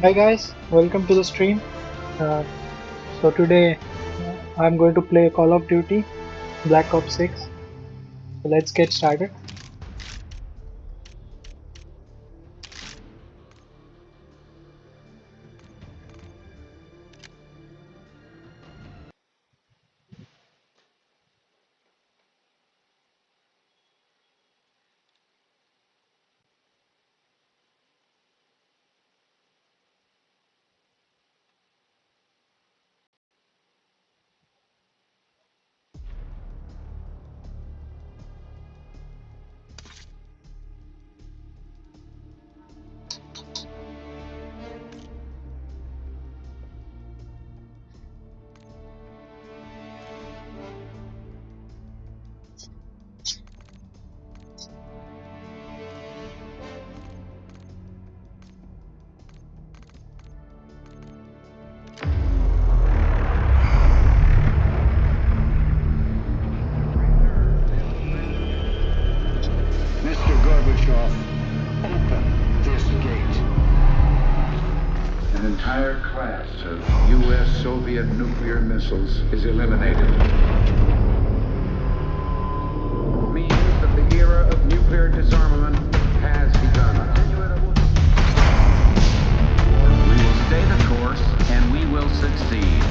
Hi guys, welcome to the stream. Uh, so today I'm going to play Call of Duty Black Ops 6. So let's get started. Mr. Gorbachev, open this gate. An entire class of U.S.-Soviet nuclear missiles is eliminated. Means that the era of nuclear disarmament has begun. We will stay the course, and we will succeed.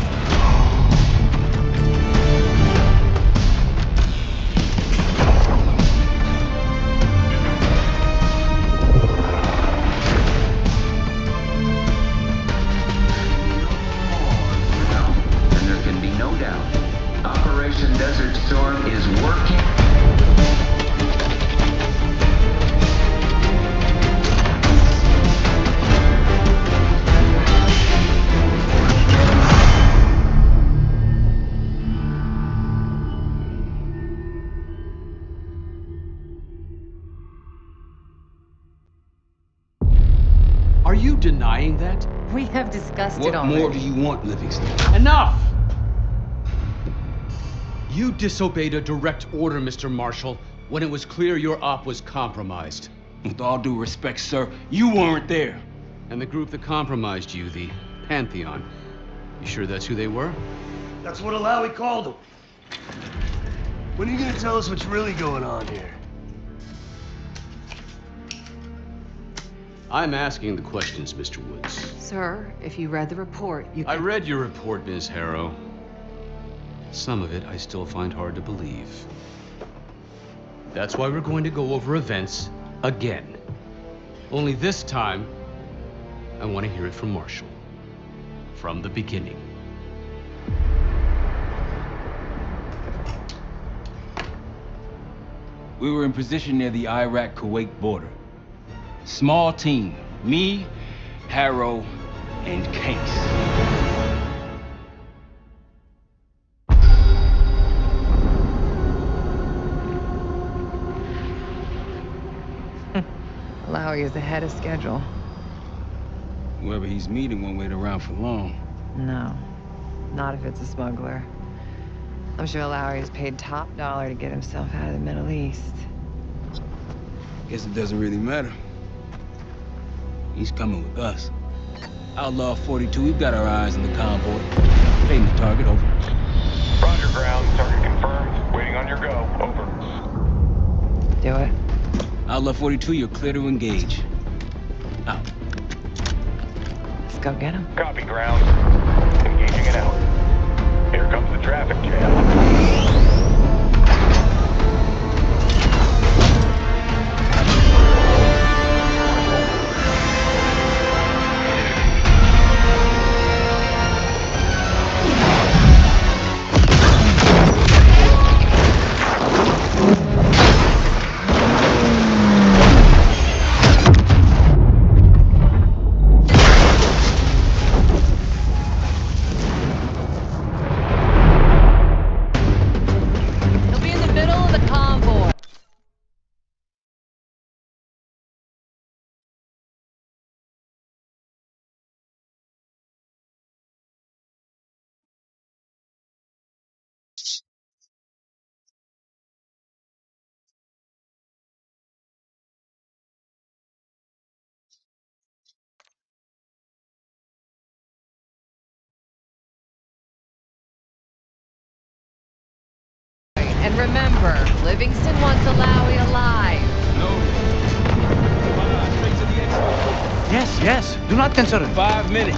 And there can be no doubt, Operation Desert Storm is working. Are you denying that? We have discussed it What already. more do you want, Livingston? Enough! You disobeyed a direct order, Mr. Marshall, when it was clear your op was compromised. With all due respect, sir, you weren't there. And the group that compromised you, the Pantheon, you sure that's who they were? That's what Alawi called him. When are you gonna tell us what's really going on here? I'm asking the questions, Mr. Woods. Sir, if you read the report, you I can... read your report, Ms. Harrow. Some of it I still find hard to believe. That's why we're going to go over events again. Only this time, I want to hear it from Marshall. From the beginning. We were in position near the Iraq-Kuwait border. Small team. Me, Harrow, and Case. Alawi is ahead of schedule. Whoever he's meeting won't wait around for long. No, not if it's a smuggler. I'm sure Alawi is paid top dollar to get himself out of the Middle East. Guess it doesn't really matter. He's coming with us. Outlaw 42, we've got our eyes on the convoy. Aim the target, over. Roger, ground. Target confirmed. Waiting on your go. Over. Do it. Outlaw 42, you're clear to engage. Out. Let's go get him. Copy, ground. Engaging it out. Here comes the traffic jam. And remember, Livingston wants Alawi alive. No. Straight to the exfil. Yes, yes. Do not cancel it. 5 minutes.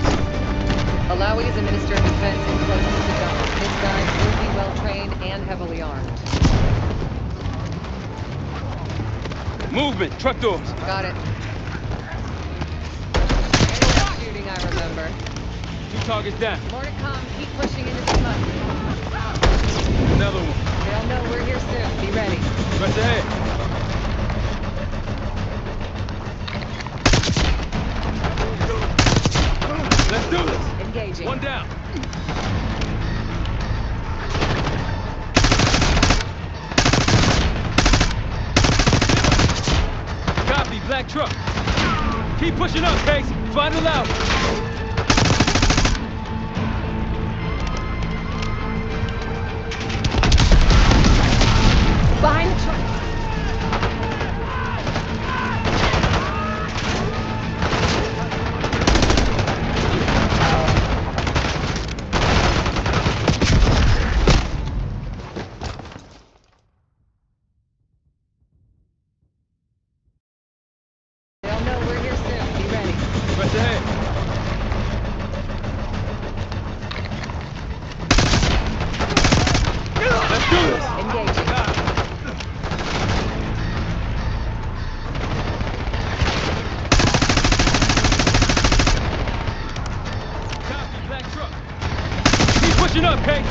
Alawi is a Minister of Defense and close to the jungle. His guys will be well-trained and heavily armed. Movement. Truck doors. Got it. Area shooting, I remember. 2 targets down. More to come. Keep pushing into the mud. Another one. They'll know we're here soon. Be ready. Press ahead. Let's do this. Engaging. One down. Copy, black truck. Keep pushing up, Case. Find it out. Behind the truck. They'll know we're here soon. Be ready. Press ahead. Let's do this. Engaging. Copy, black truck. Keep pushing up, Case.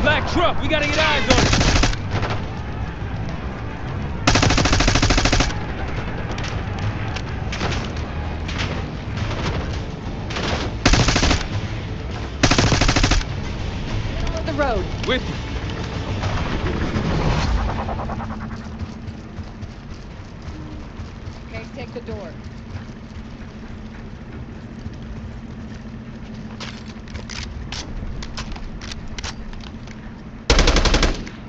Black truck, we gotta get eyes on it. Middle of the road. With you. Okay, take the door.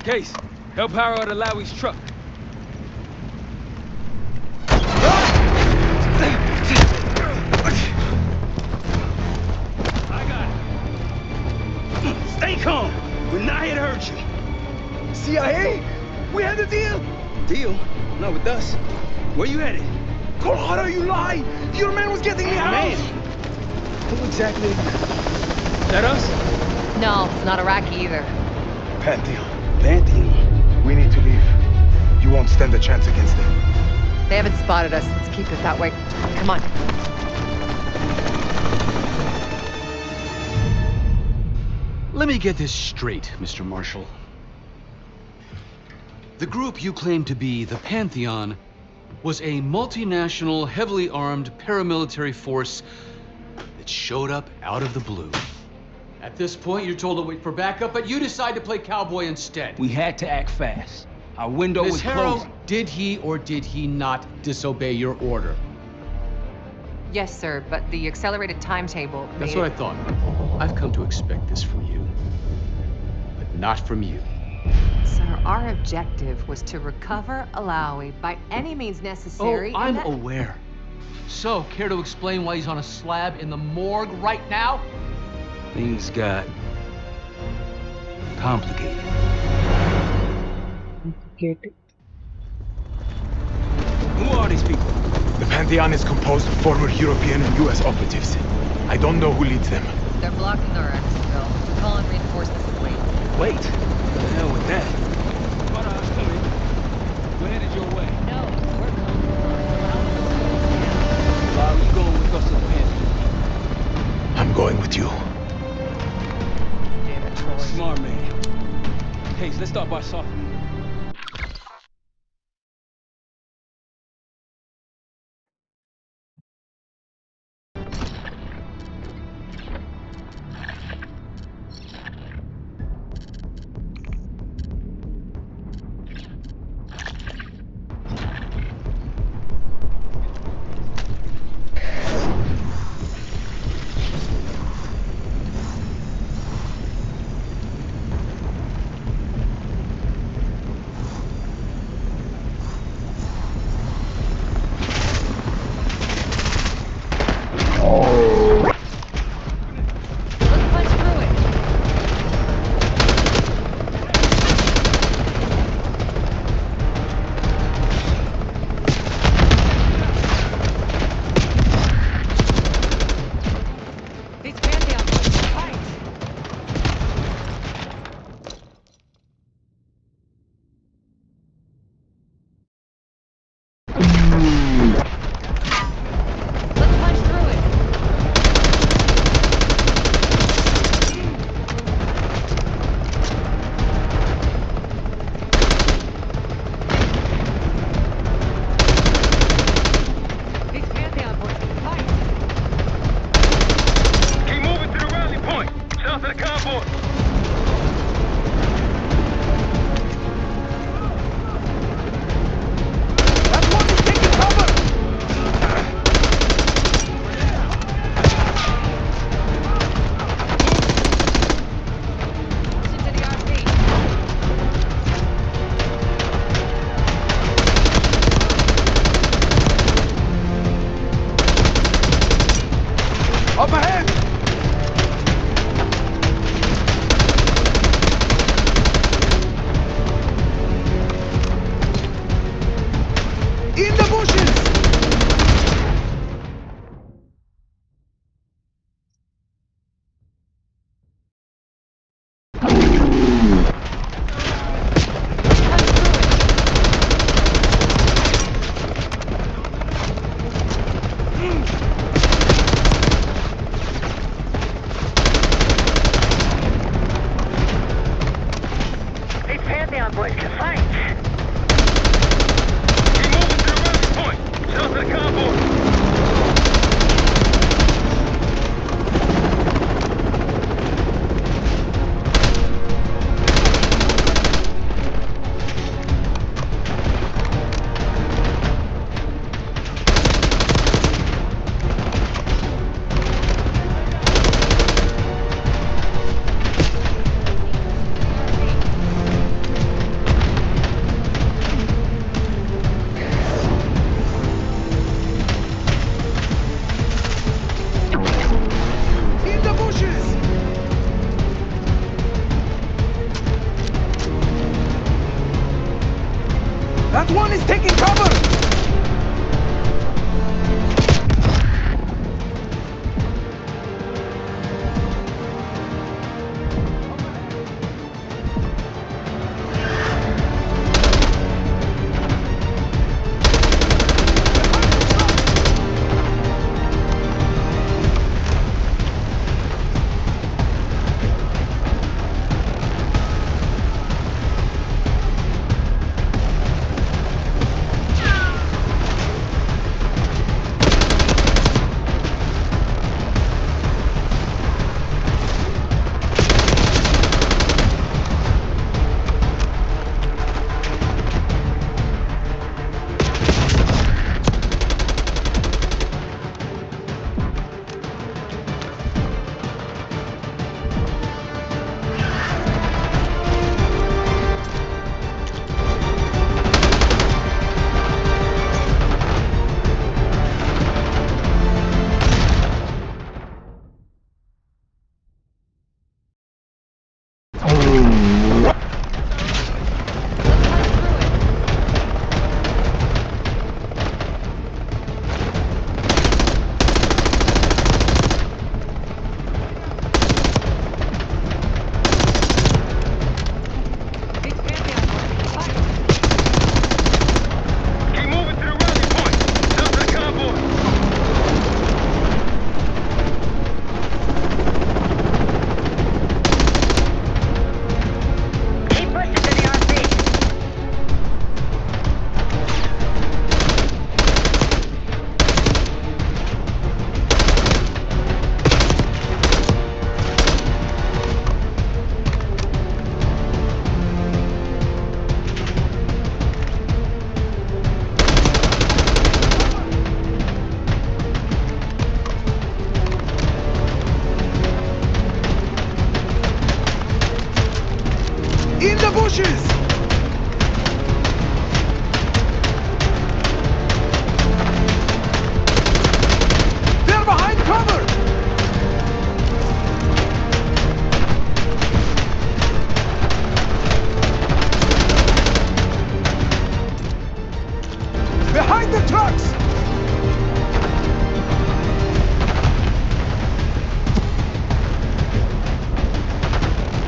Case, help power out Alawi's truck. I got it. Stay calm. We're not here to hurt you. CIA? We had a deal. Deal? Not with us. Where you headed? Colorado, you lie! Your man was getting me out! Who exactly? That us? No, it's not Iraqi either. Pantheon. Pantheon. We need to leave. You won't stand a chance against them. They haven't spotted us. Let's keep it that way. Come on. Let me get this straight, Mr. Marshall. The group you claim to be the Pantheon was a multinational, heavily armed paramilitary force that showed up out of the blue. At this point, you're told to wait for backup, but you decide to play cowboy instead. We had to act fast. Our window Miss was Harrow, closing. did he or did he not disobey your order? Yes, sir, but the accelerated timetable. That's what I thought. I've come to expect this from you, but not from you. Sir, our objective was to recover Alawi by any means necessary. Oh, I'm aware. So, care to explain why he's on a slab in the morgue right now? Things got complicated. Complicated. Who are these people? The Pantheon is composed of former European and US operatives. I don't know who leads them. They're blocking our exit, Bill. We're calling reinforcements and wait. Wait. The hell with that. What are coming? We're headed your way. No, we're going. Why are you going with us to the Pantheon? I'm going with you. Damn it, Troy. Smart man. Case, let's start by softening. Up ahead! In the bushes! These Pantheon boys can fight. Keep moving to the rally point. South of the convoy. In the bushes! That one is taking cover! Keep moving to the rally point. South of the convoy. Keep pushing to the RC. In the bushes! They're behind cover! Behind the trucks!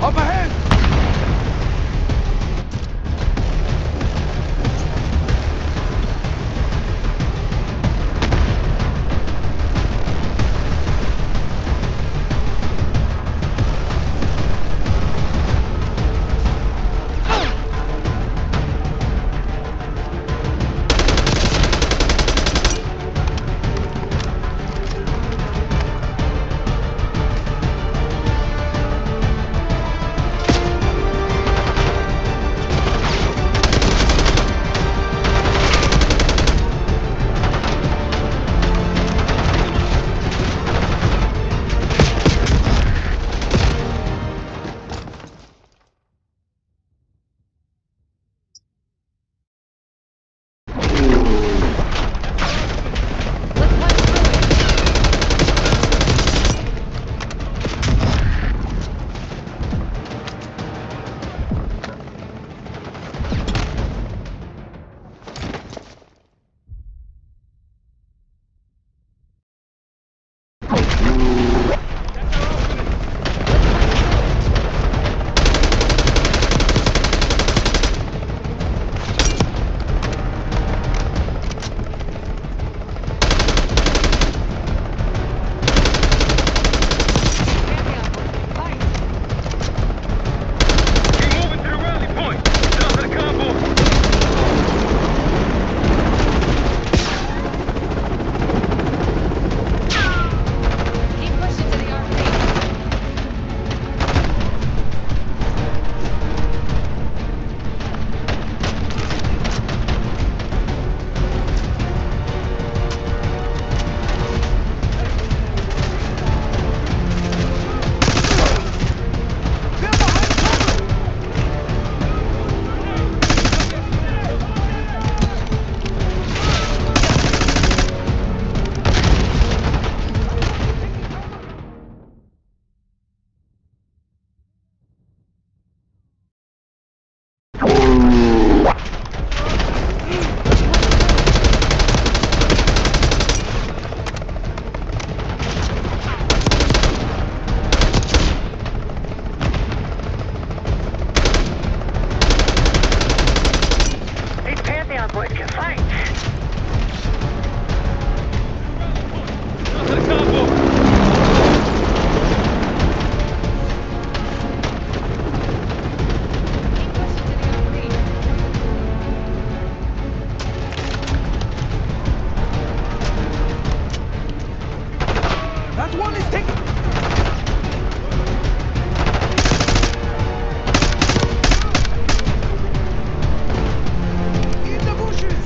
Up ahead! That one is taking... In the bushes!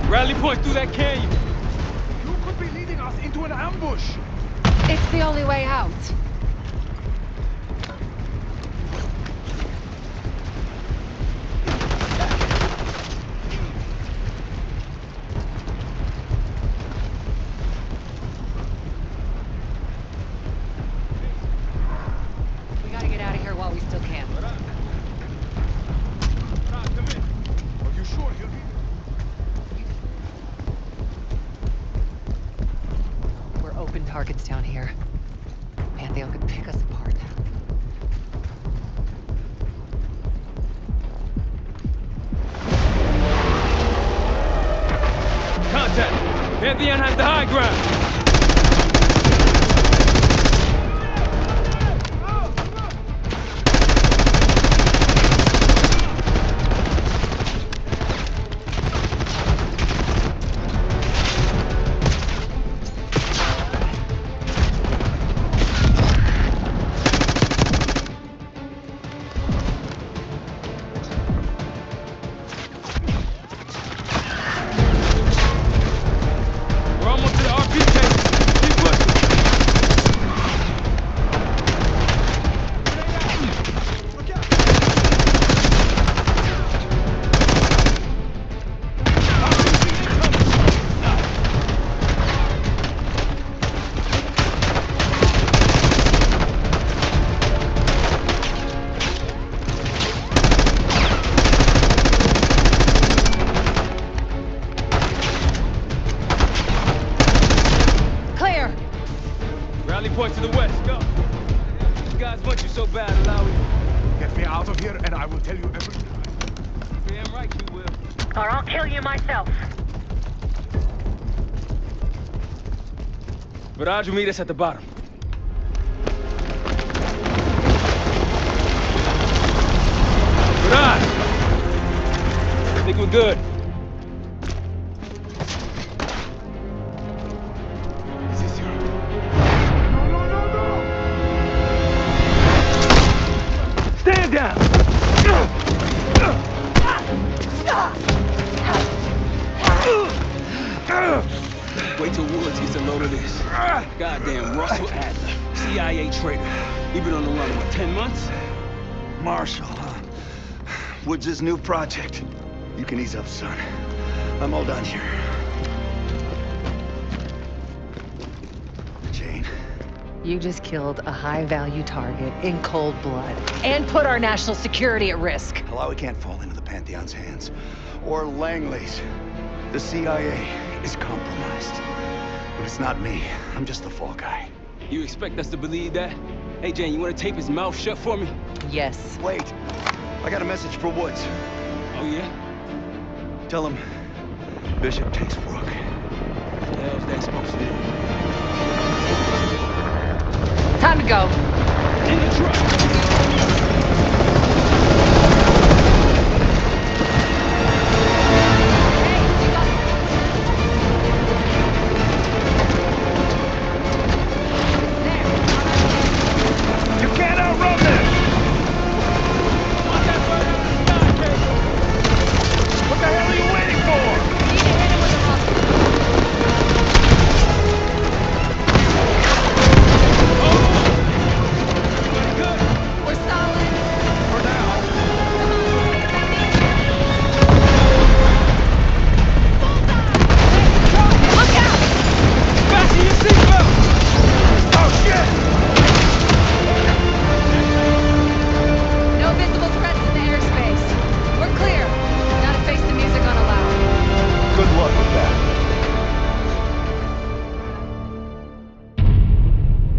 Rally point through that canyon. You could be leading us into an ambush! It's the only way out. We gotta get out of here while we still can. Come in. Are you sure he'll be... We're open targets down here. Pantheon could pick us apart. Contact! Pantheon has the high ground! We're almost to the RP station. Keep pushing. Clear! Rally point to the west. Go. These guys want you so bad, Alawi. Get me out of here and I will tell you everything. Damn right you will. Or I'll kill you myself. Viraj will meet us at the bottom. Viraj! I think we're good. Is this your... Stand down! Wait till Woods gets a load of this. Goddamn Russell Adler, CIA traitor. He been on the run, what, 10 months? Marshall, huh? Woods' new project. You can ease up, son. I'm all done here. Jane, You just killed a high-value target in cold blood and put our national security at risk. Alawi can't fall into the Pantheon's hands. Or Langley's. The CIA is compromised. But it's not me. I'm just the fall guy. You expect us to believe that? Hey, Jane, you want to tape his mouth shut for me? Yes. Wait. I got a message for Woods. Oh, yeah? Tell him Bishop takes Brooke. What the hell's that supposed to do? Time to go. In the truck! You can't outrun this! What the hell are you waiting for? We need to hit him with a rocket.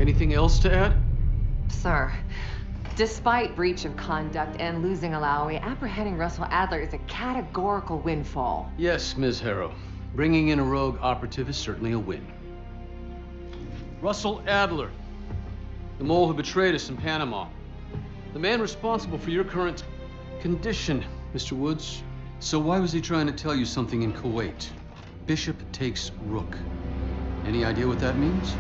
Anything else to add? Sir, despite breach of conduct and losing Alawi, apprehending Russell Adler is a categorical windfall. Yes, Ms. Harrow. Bringing in a rogue operative is certainly a win. Russell Adler, the mole who betrayed us in Panama. The man responsible for your current condition, Mr. Woods. So why was he trying to tell you something in Kuwait? Bishop takes Rook. Any idea what that means?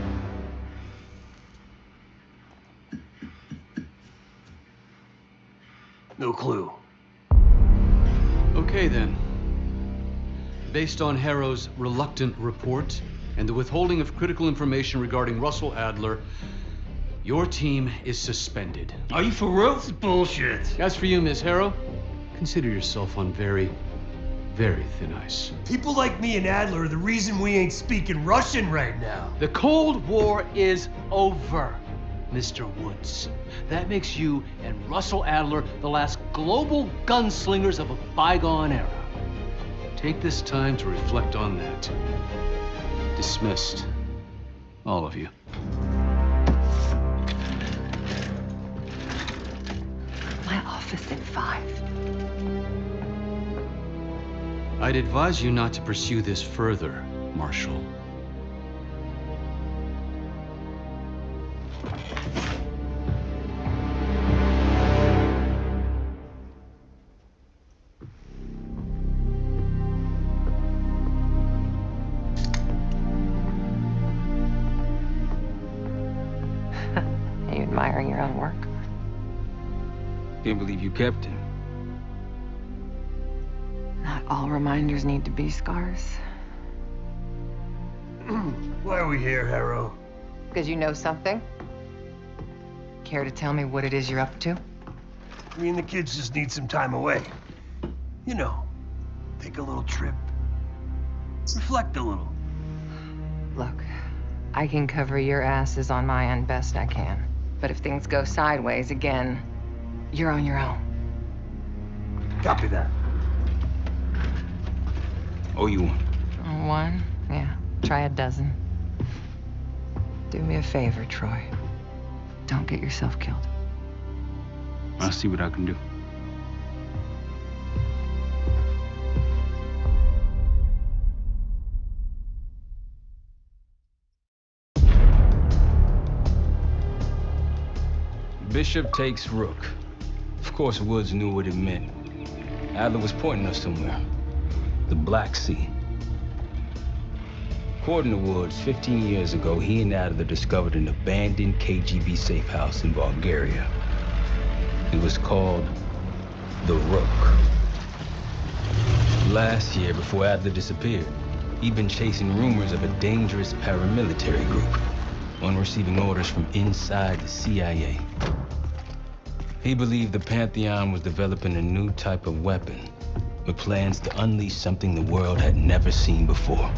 No clue. Okay, then. Based on Harrow's reluctant report and the withholding of critical information regarding Russell Adler, your team is suspended. Are you for real? This is bullshit. As for you, Ms. Harrow, consider yourself on very, very thin ice. People like me and Adler are the reason we ain't speaking Russian right now. The Cold War is over, Mr. Woods. That makes you and Russell Adler the last global gunslingers of a bygone era. Take this time to reflect on that. Dismissed. All of you. My office in 5. I'd advise you not to pursue this further, Marshal. Are you admiring your own work? Can't believe you kept him. Not all reminders need to be scars. Why are we here, Harrow? Because you know something? Care to tell me what it is you're up to? Me and the kids just need some time away. You know, take a little trip. Reflect a little. Look, I can cover your asses on my end best I can. But if things go sideways again, you're on your own. Copy that. Oh, you won. One? Yeah. Try a dozen. Do me a favor, Troy. Don't get yourself killed. I'll see what I can do. Bishop takes Rook. Of course, Woods knew what it meant. Adler was pointing us somewhere. The Black Sea. According to Woods, 15 years ago, he and Adler discovered an abandoned KGB safe house in Bulgaria. It was called the Rook. Last year, before Adler disappeared, he'd been chasing rumors of a dangerous paramilitary group, one receiving orders from inside the CIA. He believed the Pantheon was developing a new type of weapon, with plans to unleash something the world had never seen before.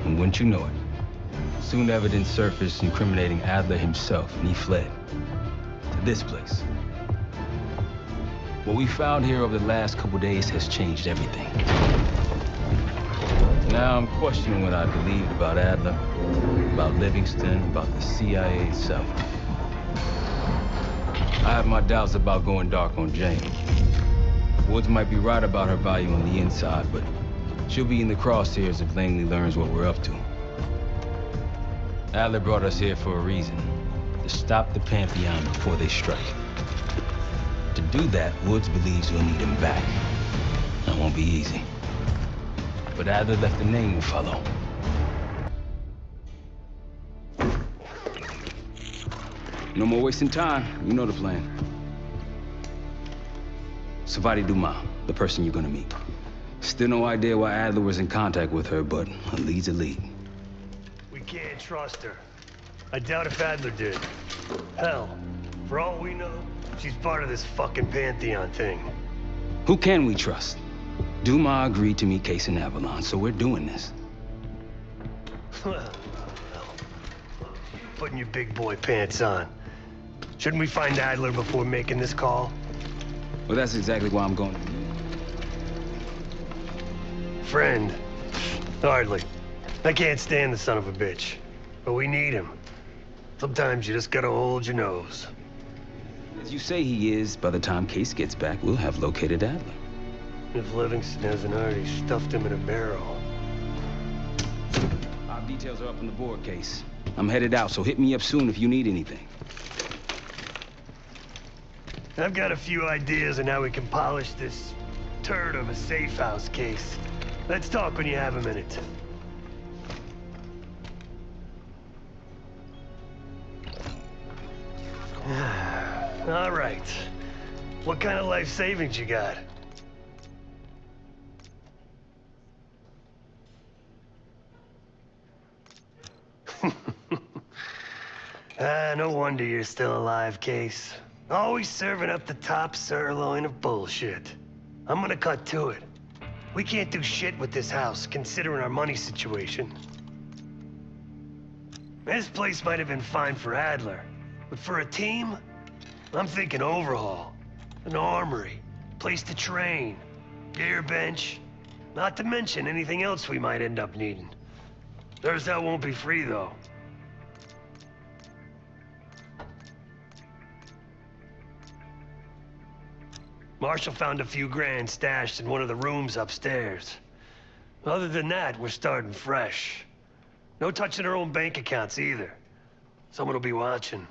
And wouldn't you know it, soon evidence surfaced incriminating Adler himself, and he fled to this place. What we found here over the last couple days has changed everything. Now I'm questioning what I believed about Adler, about Livingston, about the CIA itself. I have my doubts about going dark on Jane. Woods might be right about her value on the inside, but she'll be in the crosshairs if Langley learns what we're up to. Adler brought us here for a reason, to stop the Pantheon before they strike. To do that, Woods believes we'll need him back. That won't be easy. But Adler left the name will follow. No more wasting time. You know the plan. Savati Dumas, the person you're gonna meet. Still no idea why Adler was in contact with her, but a lead's a lead. We can't trust her. I doubt if Adler did. Hell, for all we know, she's part of this fucking Pantheon thing. Who can we trust? Dumas agreed to meet Case in Avalon, so we're doing this. Well, putting your big boy pants on. Shouldn't we find Adler before making this call? Well, that's exactly why I'm going. Friend? Hardly. I can't stand the son of a bitch. But we need him. Sometimes you just gotta hold your nose. As you say he is, by the time Case gets back, we'll have located Adler. If Livingston hasn't already stuffed him in a barrel. Our details are up on the board, Case. I'm headed out, so hit me up soon if you need anything. I've got a few ideas on how we can polish this turd of a safe house case. Let's talk when you have a minute. All right. What kind of life savings you got? No wonder you're still alive, Case. Always serving up the top sirloin of bullshit. I'm gonna cut to it. We can't do shit with this house, considering our money situation. This place might have been fine for Adler, but for a team, I'm thinking overhaul. An armory, place to train, gear bench, not to mention anything else we might end up needing. Theirs that won't be free, though. Marshall found a few grand stashed in one of the rooms upstairs. Other than that, we're starting fresh. No touching our own bank accounts either. Someone will be watching.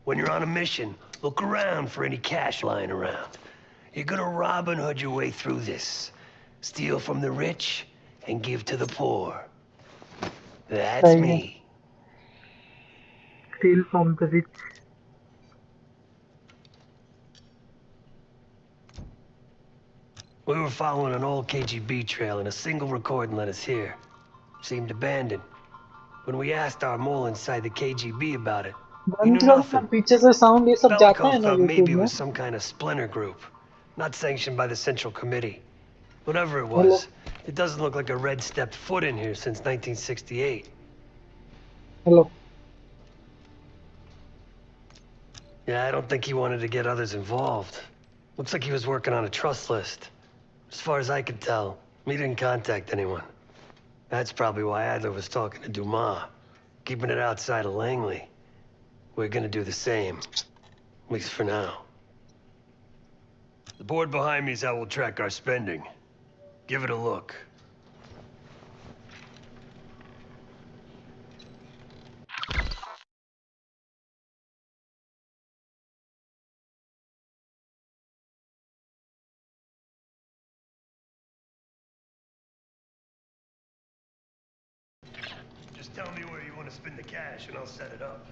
When you're on a mission, look around for any cash lying around. You're gonna Robin Hood your way through this. Steal from the rich and give to the poor. That's me. Steal from the rich. We were following an old KGB trail and a single recording led us here. Seemed abandoned. When we asked our mole inside the KGB about it, he knew nothing. पीछे से sound ये सब जाता है Belikov ना thought maybe YouTube it में. was some kind of splinter group, not sanctioned by the Central Committee. Whatever it was, it doesn't look like a red stepped foot in here since 1968. Hello. Yeah, I don't think he wanted to get others involved. Looks like he was working on a trust list. As far as I could tell, he didn't contact anyone. That's probably why Adler was talking to Dumas, keeping it outside of Langley. We're gonna do the same, at least for now. The board behind me is how we'll track our spending. Give it a look. Just tell me where you want to spend the cash and I'll set it up.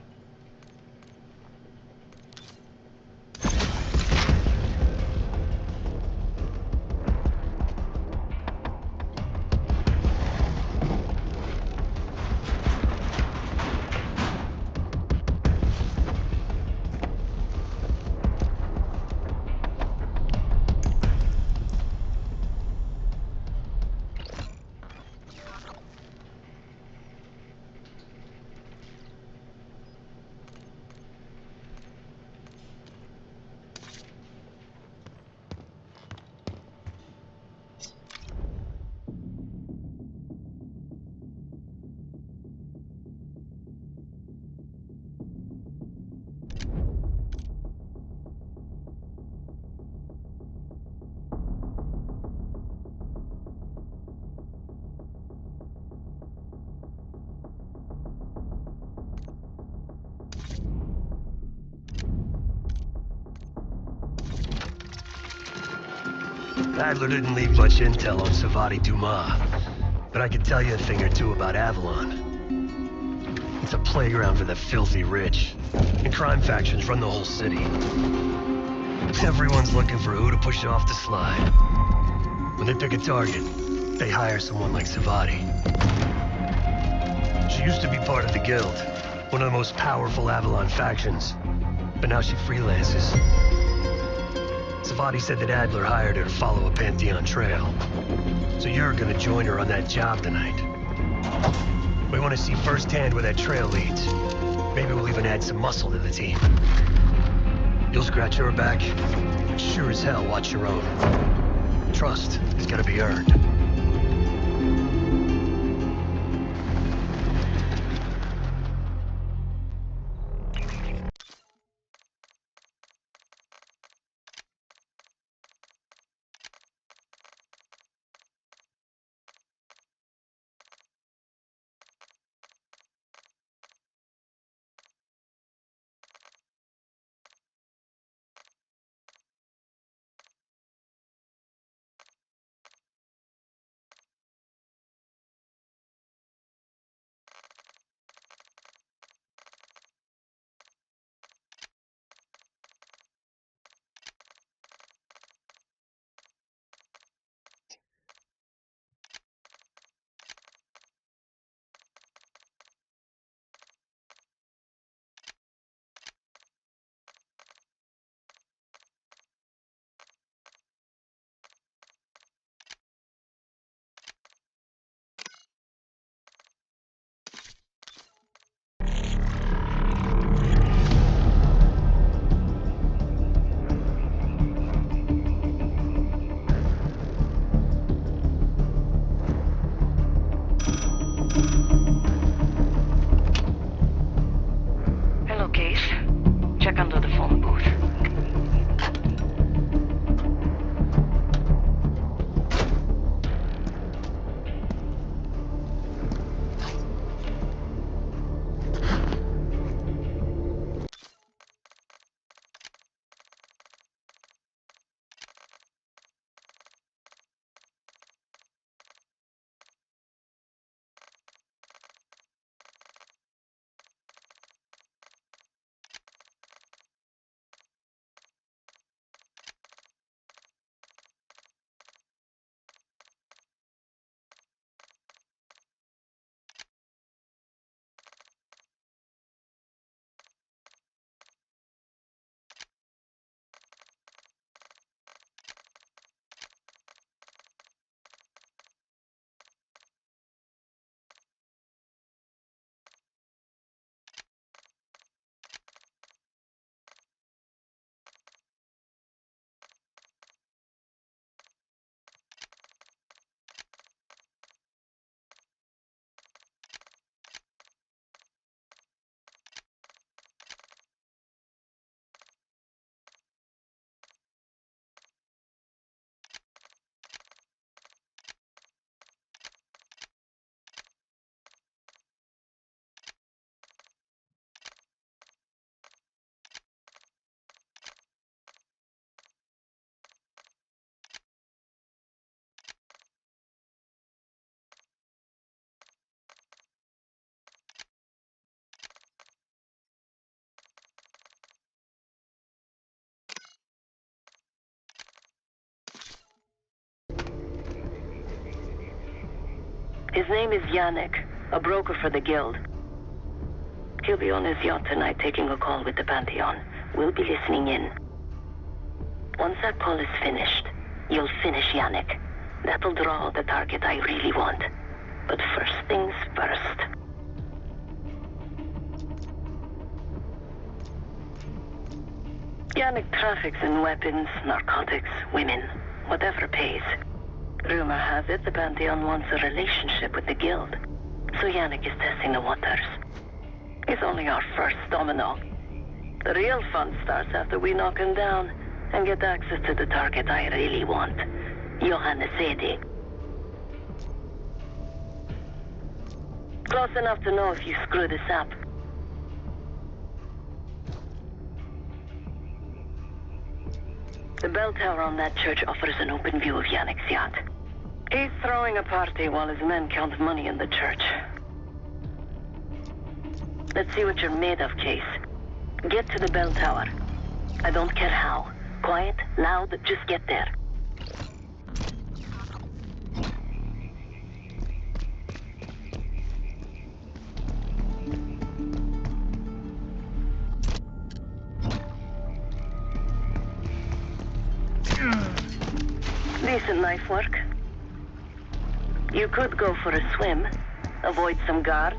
Adler didn't leave much intel on Savati Dumas, but I can tell you a thing or two about Avalon. It's a playground for the filthy rich, and crime factions run the whole city. Everyone's looking for who to push off the slide. When they pick a target, they hire someone like Savati. She used to be part of the Guild, one of the most powerful Avalon factions, but now she freelances. Savati said that Adler hired her to follow a Pantheon trail. So you're gonna join her on that job tonight. We want to see firsthand where that trail leads. Maybe we'll even add some muscle to the team. You'll scratch her back, but sure as hell watch your own. Trust has gotta be earned. His name is Yannick, a broker for the Guild. He'll be on his yacht tonight taking a call with the Pantheon. We'll be listening in. Once that call is finished, you'll finish Yannick. That'll draw the target I really want. But first things first. Yannick traffics in weapons, narcotics, women, whatever pays. Rumor has it the Pantheon wants a relationship with the Guild. So Yannick is testing the waters. He's only our first domino. The real fun starts after we knock him down and get access to the target I really want. Johannes Edi. Close enough to know if you screw this up. The bell tower on that church offers an open view of Yannick's yacht. He's throwing a party while his men count money in the church. Let's see what you're made of, Case. Get to the bell tower. I don't care how. Quiet, loud, just get there. Decent knife work. You could go for a swim, avoid some guards.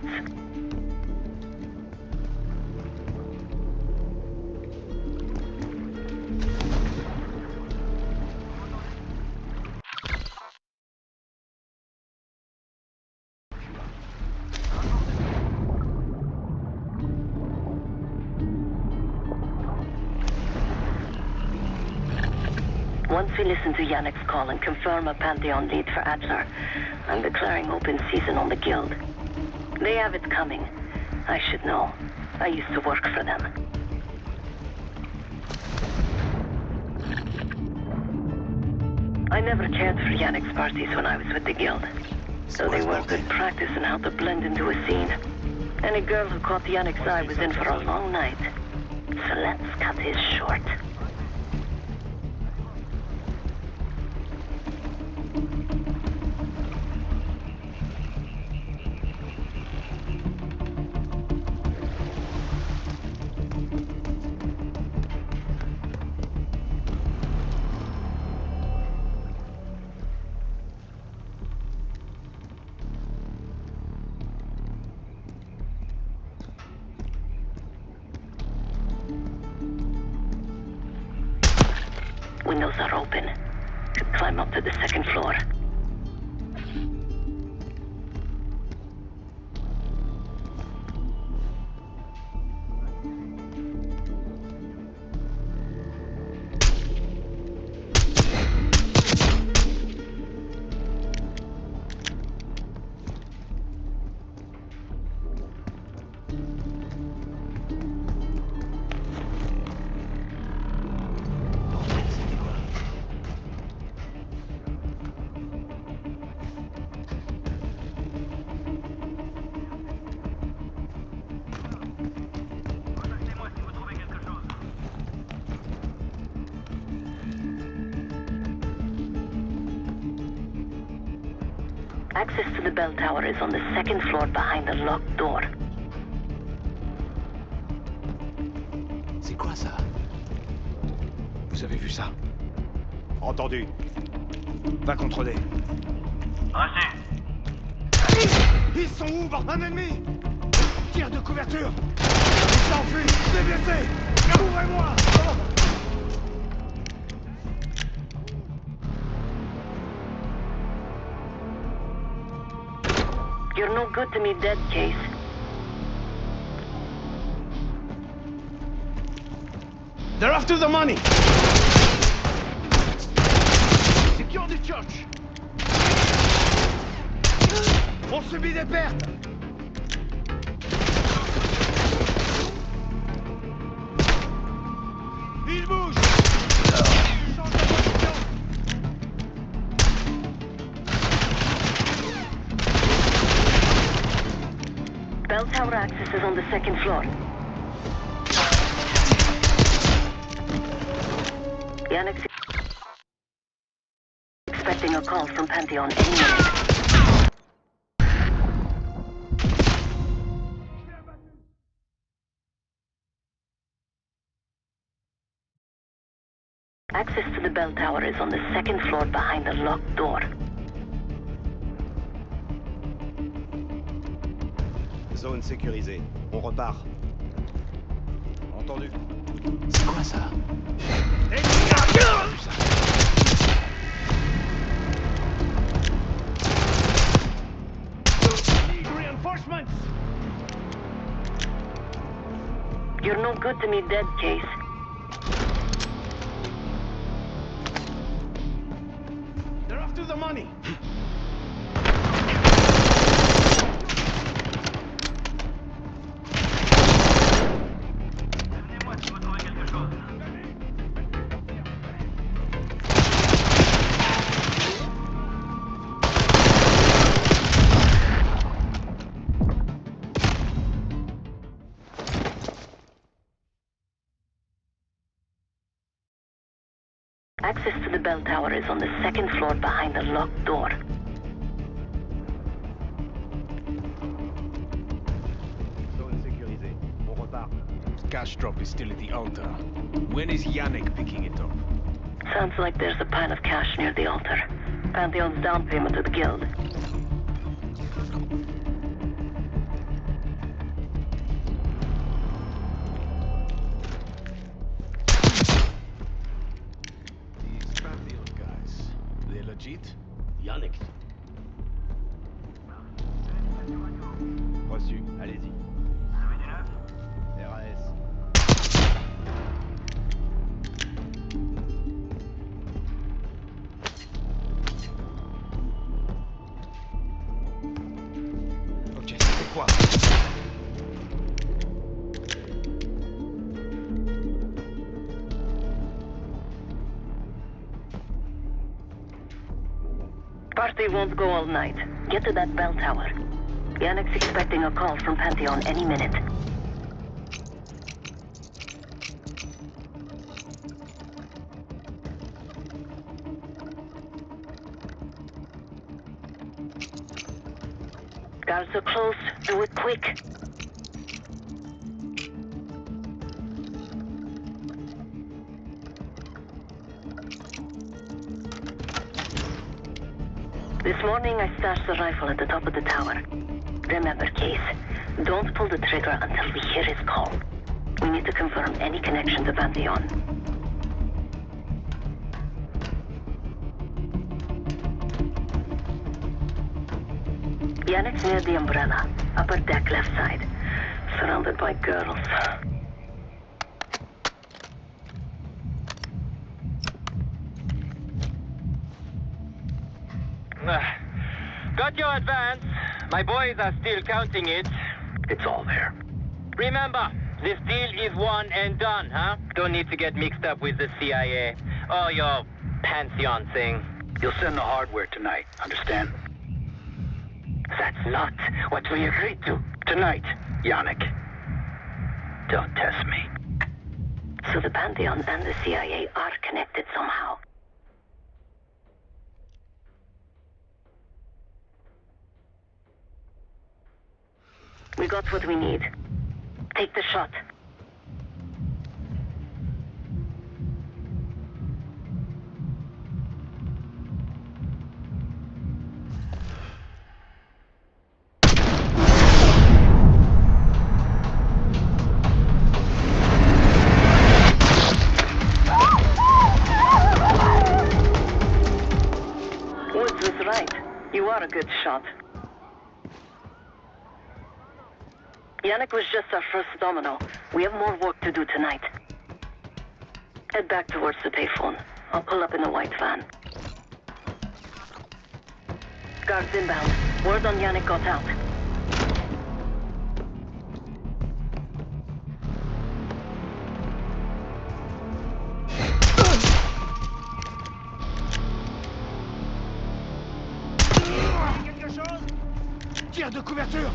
Once we listen to Yannick's call and confirm a Pantheon lead for Adler, I'm declaring open season on the Guild. They have it coming. I should know. I used to work for them. I never cared for Yannick's parties when I was with the Guild, so they were good practice in how to blend into a scene. Any girl who caught Yannick's eye was in for a long night. So let's cut his short. Windows are open. Could climb up to the second floor. Access to the bell tower is on the second floor behind the locked door. C'est quoi ça? Vous avez vu ça? Entendu. Va contrôler. Reçu. Ils sont où, un ennemi? Tire de couverture. Il s'enfuit. Des blessés. Ouvrez-moi. You're no good to me dead, Case. They're after the money. Secure the church. On subit des pertes. Il bouge. Change de position. Bell tower access is on the second floor. Yannick's expecting a call from Pantheon any minute. Access to the bell tower is on the second floor behind the locked door. Zone sécurisée. On repart. Entendu. C'est quoi ça? Need reinforcements! You're no good to me dead, Case. They're after the money! Access to the bell tower is on the second floor behind the locked door. Zone sécurisée. On repart. Cash drop is still at the altar. When is Yannick picking it up? Sounds like there's a pile of cash near the altar. Pantheon's down payment to the guild. These Pantheon guys, they're legit? Yannick. Reçu. Allez-y. RAS. Ok, c'est quoi? Party won't go all night. Get to that bell tower. Yannick's expecting a call from Pantheon any minute. Guards are close. Do it quick. This morning I stashed the rifle at the top of the tower. Remember, Case, don't pull the trigger until we hear his call. We need to confirm any connection to Pantheon. Yannick's near the umbrella, upper deck left side, surrounded by girls. Got your advance. My boys are still counting it. It's all there. Remember, this deal is one and done, huh? Don't need to get mixed up with the CIA or your Pantheon thing. You'll send the hardware tonight, understand? That's not what we agreed to. Tonight, Yannick. Don't test me. So the Pantheon and the CIA are connected somehow. We got what we need. Take the shot. Woods was right. You are a good shot. Yannick was just our first domino. We have more work to do tonight. Head back towards the payphone. I'll pull up in the white van. Guards inbound. Word on Yannick got out. Tire de couverture!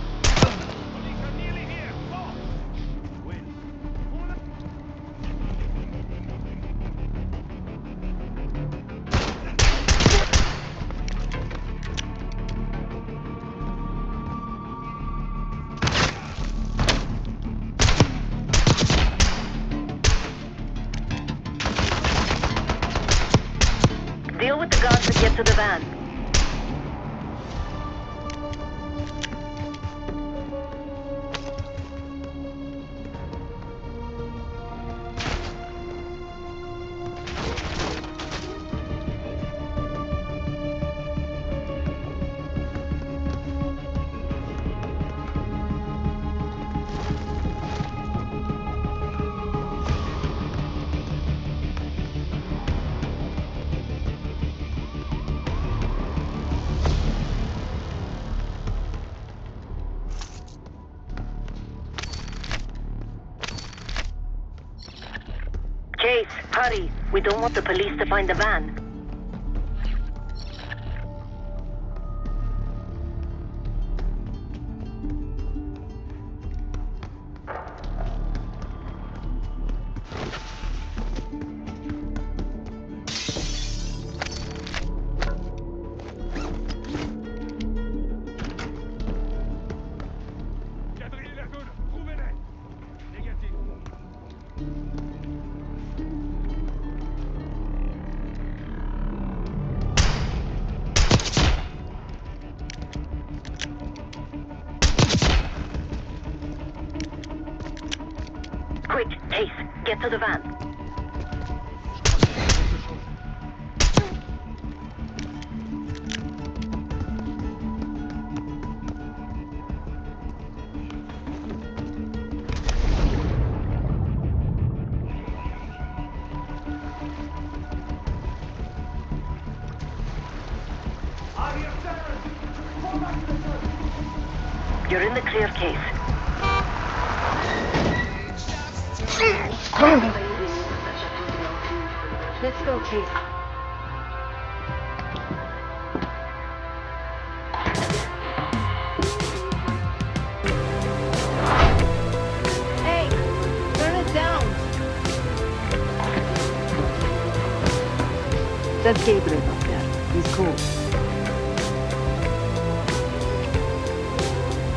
get to the van. Case, hurry. We don't want the police to find the van. Quadrille la zone, trouvez-les. Négatif. Quick, Case, get to the van. You're in the clear, Case. Let's go, Case. Hey, turn it down. That's Gabriel up there. He's cool.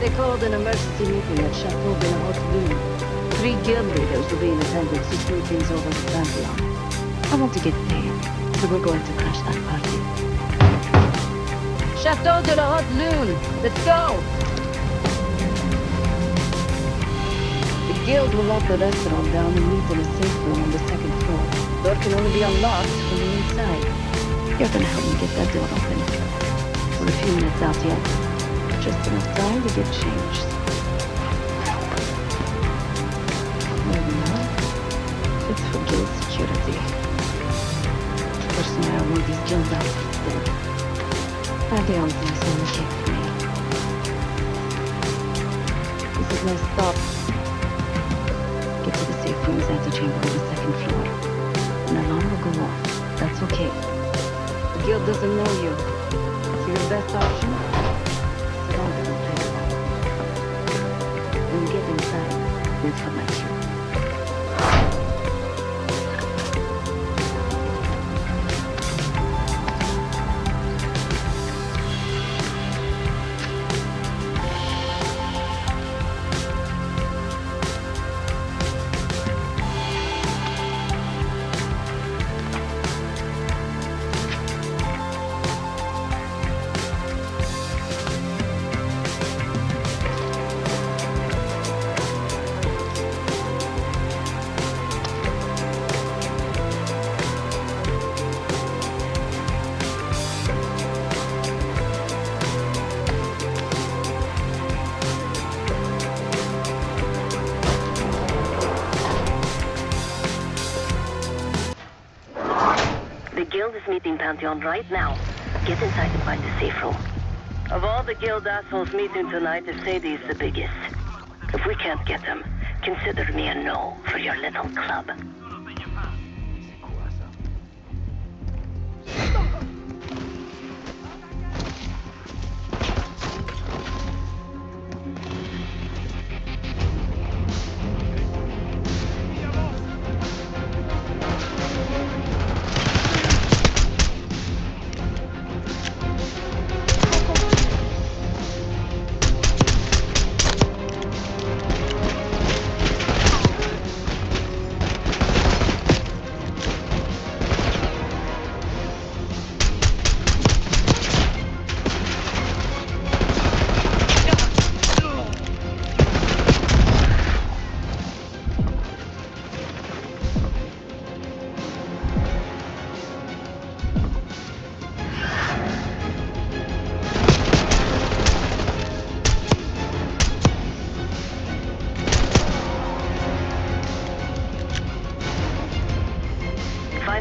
They called an emergency meeting at Chateau de la Haute Lune. 3 guild leaders will be in attendance to smooth things over the Pantheon. I want to get paid, so we're going to crash that party. Chateau de la Haute Lune! Let's go! The guild will lock the restaurant down and meet in a safe room on the 2nd floor. Door can only be unlocked from the inside. You're gonna help me get that door open. We're a few minutes out yet. Just enough time to get changed. Maybe not. It's for guild security. Personally, I want these guild outfits dead. Pantheon things only came for me. This is my stop. Get to the safe room's antechamber on the 2nd floor. An alarm will go off. That's okay. The guild doesn't know you. It's your best option. When we get inside, we'll come at you. The guild is meeting Pantheon right now. Get inside and find the safe room. Of all the guild assholes meeting tonight, Sadie is the biggest. If we can't get them, consider me a no for your little club.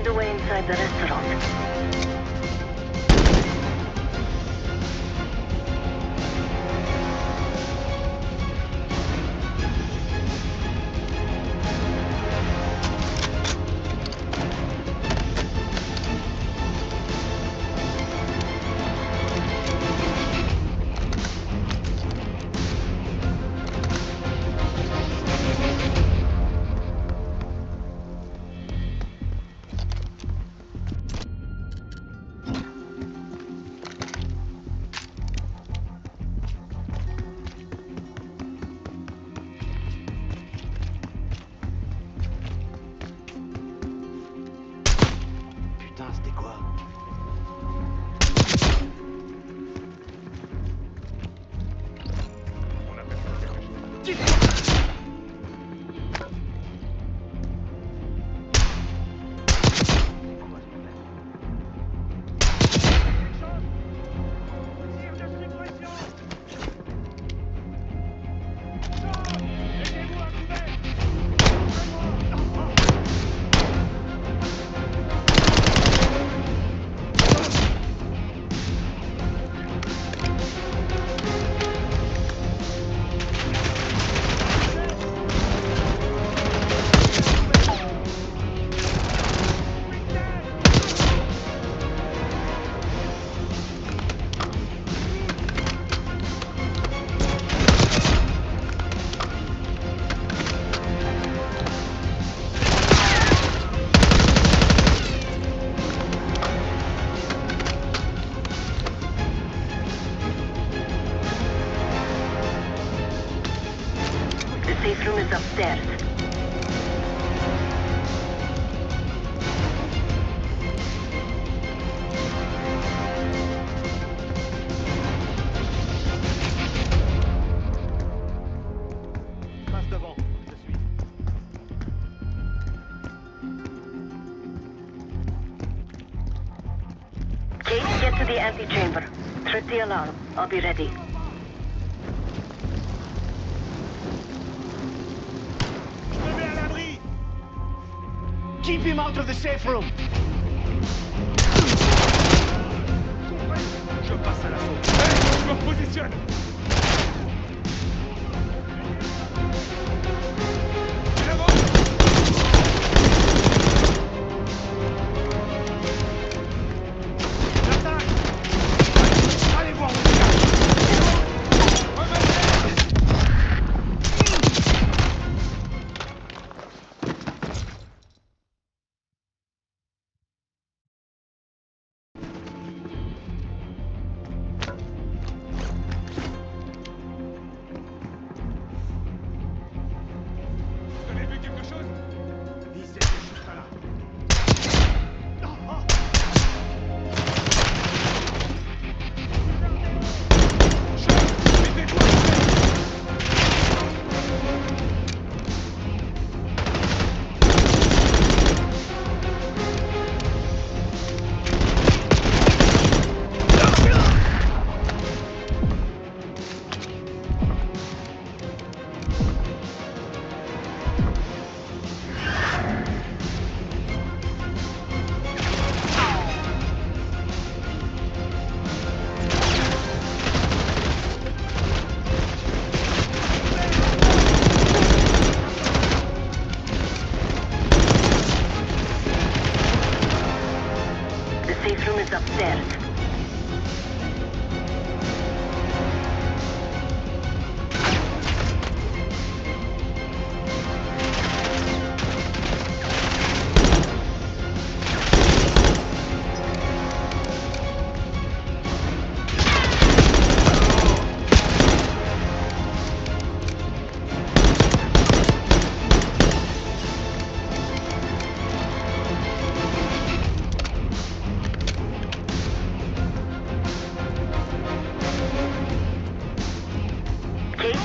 Find a way inside the restaurant. safe room is upstairs. Passe devant, je suis. Kate, get to the antechamber. Trip the alarm. I'll be ready. Je mets à l'abri. Keep him out of the safe room. Compris. Je passe à l'assaut. Hey, je me repositionne.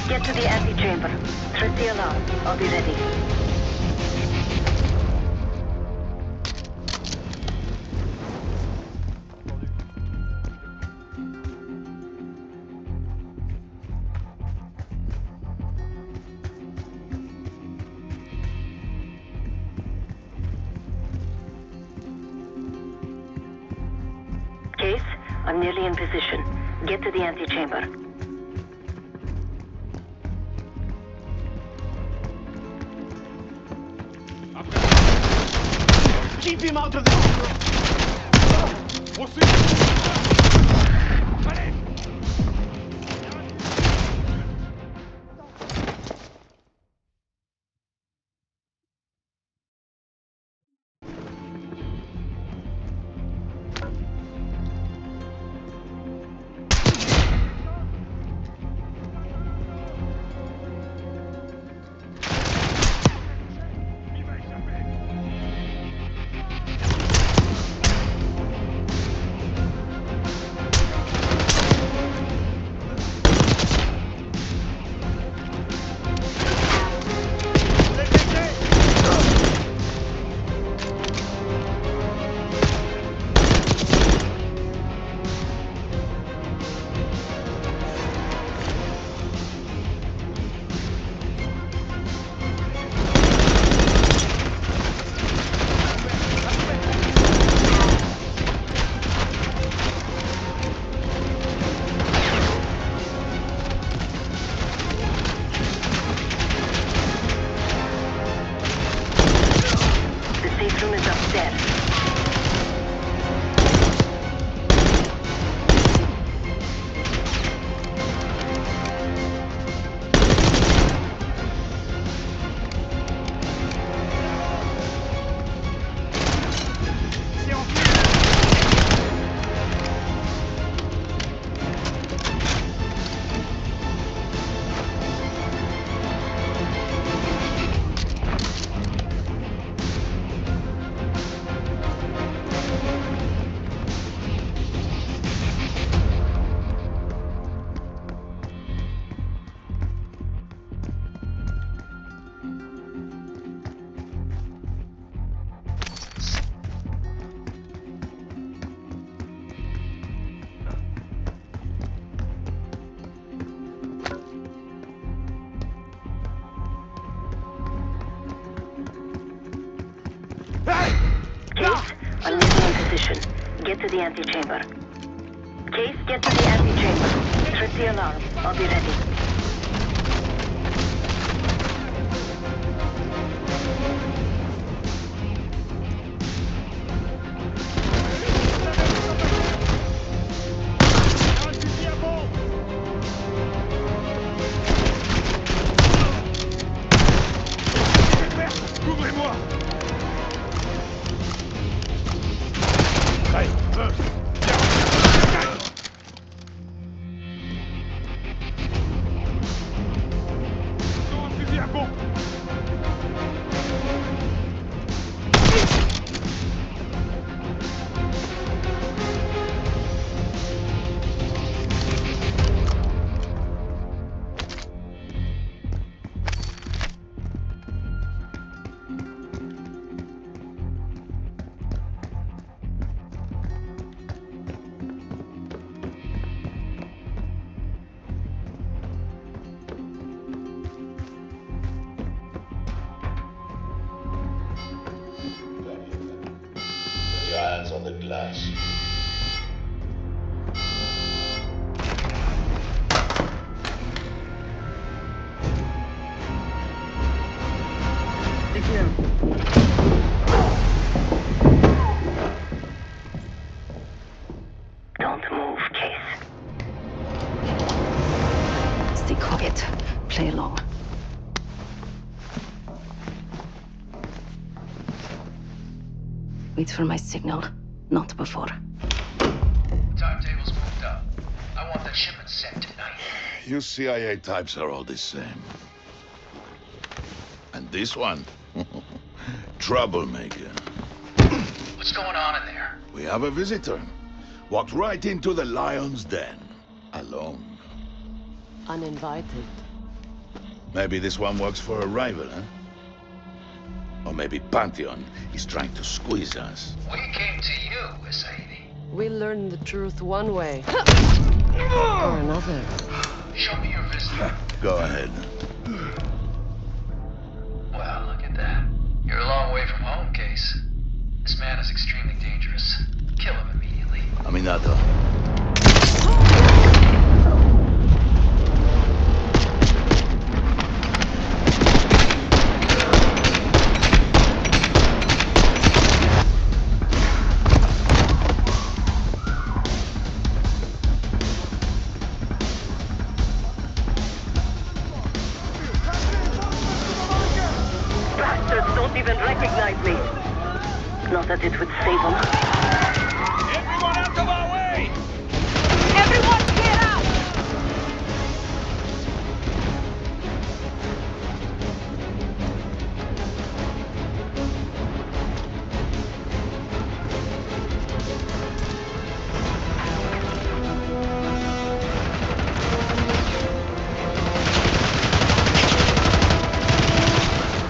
Get to the antechamber. Trip the alarm. I'll be ready. I'm nearly in position. Get to the antechamber. Keep him out of the Get to the antechamber. Case, get to the antechamber. Trip the alarm. I'll be ready. Hands on the glass. Don't move, Case. Stay quiet. Play along. Wait for my signal, not before. Timetable's moved up. I want that shipment sent tonight. You CIA types are all the same. And this one? Troublemaker. What's going on in there? We have a visitor. Walked right into the lion's den. Alone. Uninvited. Maybe this one works for a rival, huh? Or maybe Pantheon is trying to squeeze us. We came to you, Sadie. We learn the truth one way. Or another. Show me your visitor. Go ahead. Well, look at that. You're a long way from home, Case. This man is extremely dangerous. Kill him immediately. Aminado. even recognize me. Not that it would save them. Everyone out of our way! Everyone clear out!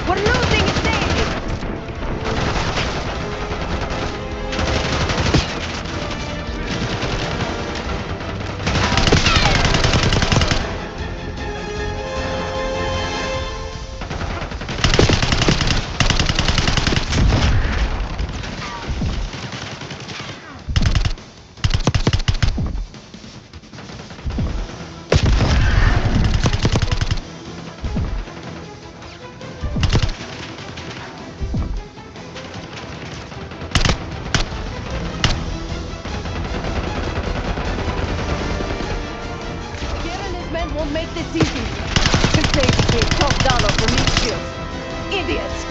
We're losing a stage! Won't make this easy. Crusades paid top dollar for meat shields. Idiots!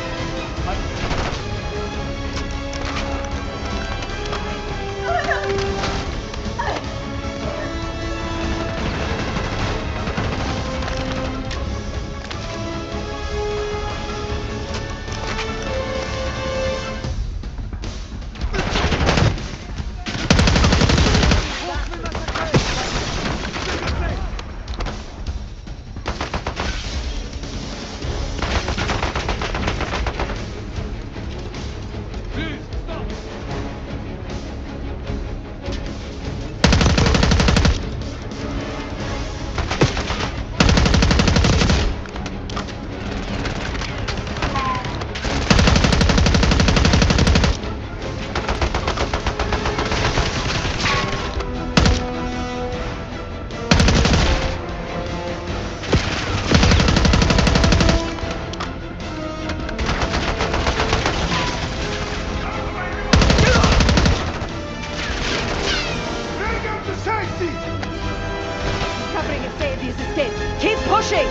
Keep pushing!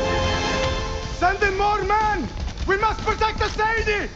Send in more men! We must protect the Sadie!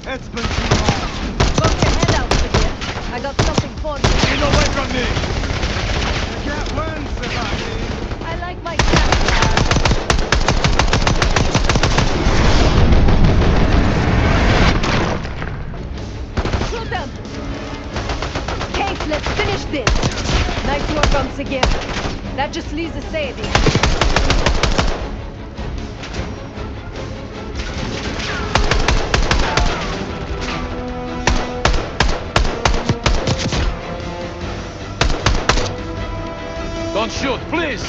It's been too long. Got your head out again. I got something for you. Get away from me! You can't win, Savati. I like my cat. Shoot them! Kate, let's finish this. Nice work once again. That just leaves a Sadie. Don't shoot, please!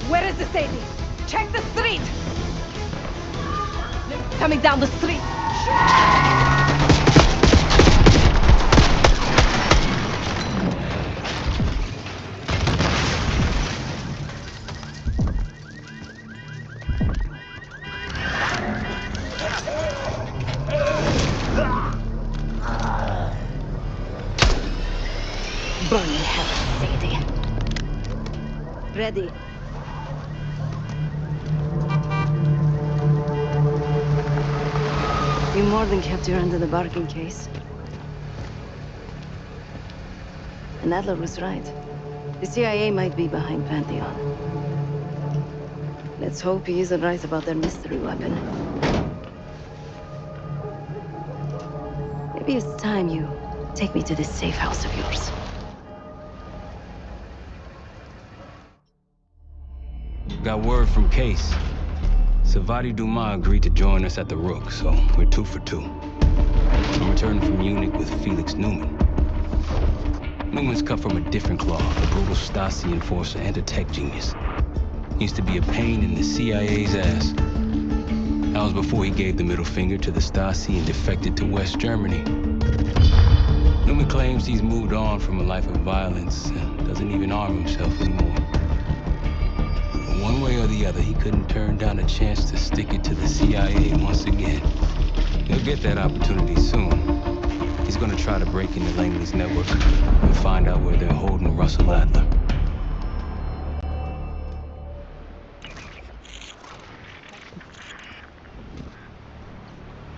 Where is the Sadie? Check the street! Coming down the street. Burn in hell, Sadie. Ready. You more than kept your end of the bargain, Case. And Adler was right. The CIA might be behind Pantheon. Let's hope he isn't right about their mystery weapon. Maybe it's time you take me to this safe house of yours. Got word from Case. Savati Dumas agreed to join us at the Rook, so we're 2 for 2. I'm returning from Munich with Felix Newman. Newman's cut from a different cloth, a brutal Stasi enforcer and a tech genius. He used to be a pain in the CIA's ass. That was before he gave the middle finger to the Stasi and defected to West Germany. Newman claims he's moved on from a life of violence and doesn't even arm himself anymore. But one way or the other, he couldn't turn down a chance to stick it to the CIA once again. He'll get that opportunity soon. He's gonna try to break into Langley's network and find out where they're holding Russell Adler.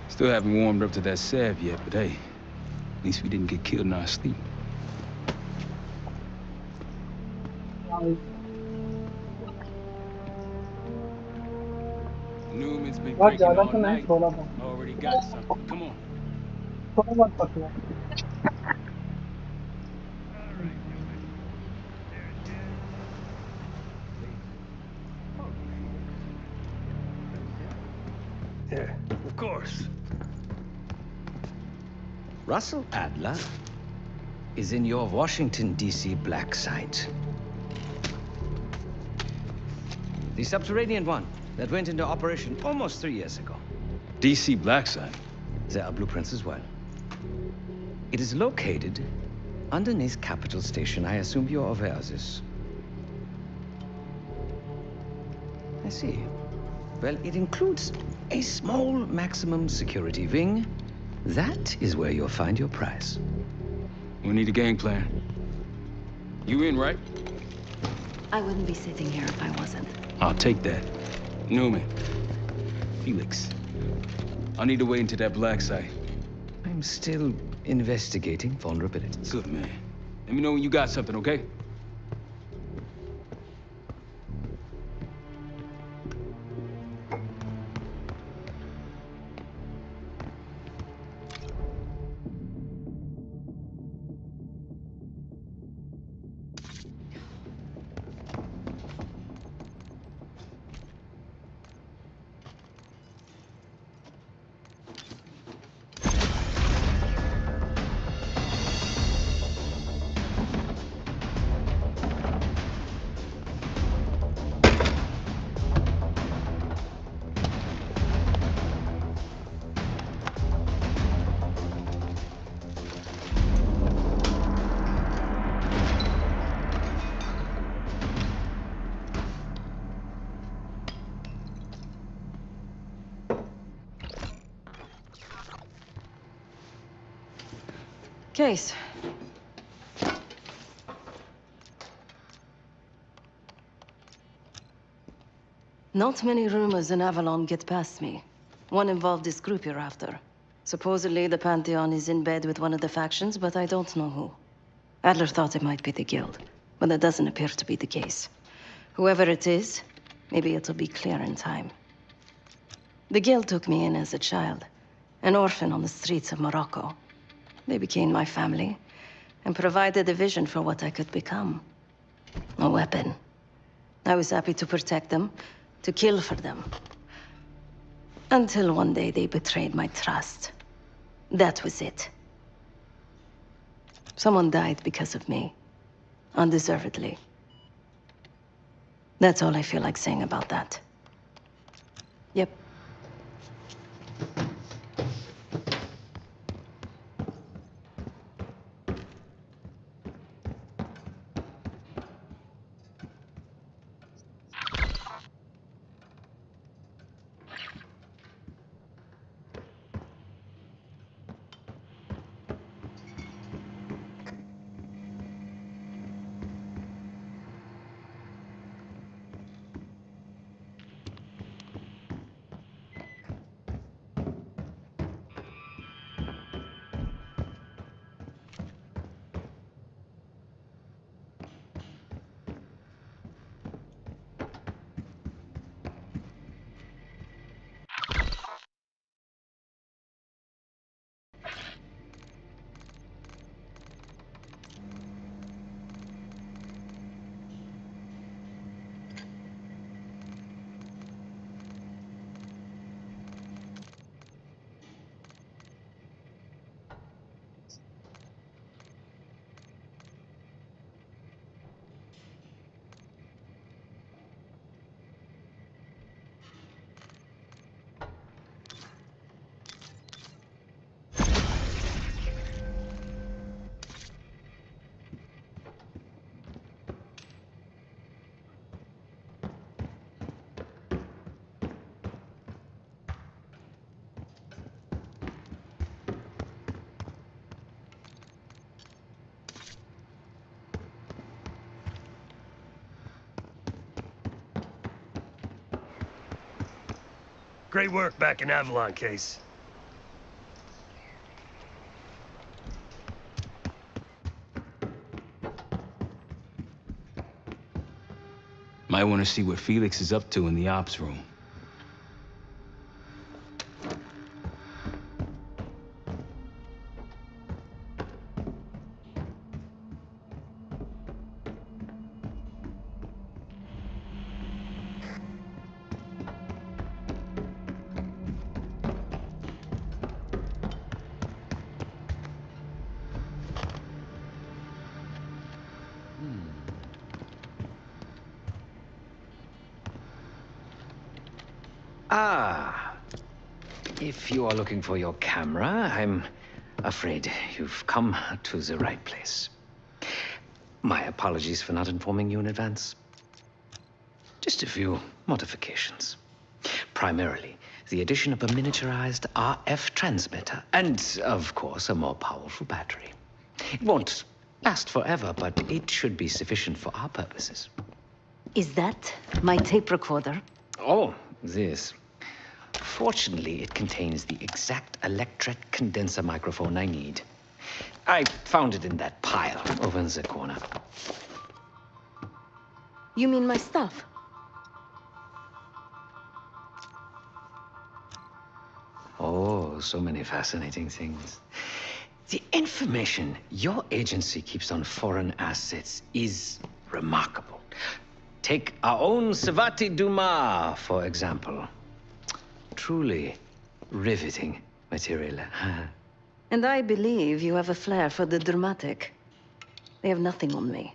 Still haven't warmed up to that salve yet, but hey, at least we didn't get killed in our sleep. Newman's been बहुत drinking ज़्यादा all तो नहीं, night. थोड़ा बहुत. Already got something. Come on. थोड़ा बहुत पतला. Yeah, of course. Russell Adler is in your Washington, D.C. black site. The subterranean one that went into operation almost 3 years ago. DC black site? There are blueprints as well. It is located underneath Capitol Station. I assume you're aware of this. I see. Well, it includes a small maximum security wing. That is where you'll find your prize. We need a game plan. You in, right? I wouldn't be sitting here if I wasn't. I'll take that. Newman. Felix. I need to wait into that black site. I'm still investigating vulnerabilities. Good, man. Let me know when you got something, okay? Case. Not many rumors in Avalon get past me. One involved this group you're after. Supposedly, the Pantheon is in bed with one of the factions, but I don't know who. Adler thought it might be the Guild, but that doesn't appear to be the case. Whoever it is, maybe it'll be clear in time. The Guild took me in as a child, an orphan on the streets of Morocco. They became my family, and provided a vision for what I could become. A weapon. I was happy to protect them, to kill for them. Until one day they betrayed my trust. That was it. Someone died because of me. Undeservedly. That's all I feel like saying about that. Yep. Great work back in Avalon case. Might want to see what Felix is up to in the ops room. Ah, if you are looking for your camera, I'm afraid you've come to the right place. My apologies for not informing you in advance. Just a few modifications. Primarily, the addition of a miniaturized RF transmitter, and, of course, a more powerful battery. It won't last forever, but it should be sufficient for our purposes. Is that my tape recorder? Oh, this. Fortunately, it contains the exact electret condenser microphone I need. I found it in that pile over in the corner. You mean my stuff? Oh, so many fascinating things. The information your agency keeps on foreign assets is remarkable. Take our own Savati Dumas, for example. Truly riveting material. And I believe you have a flair for the dramatic. They have nothing on me.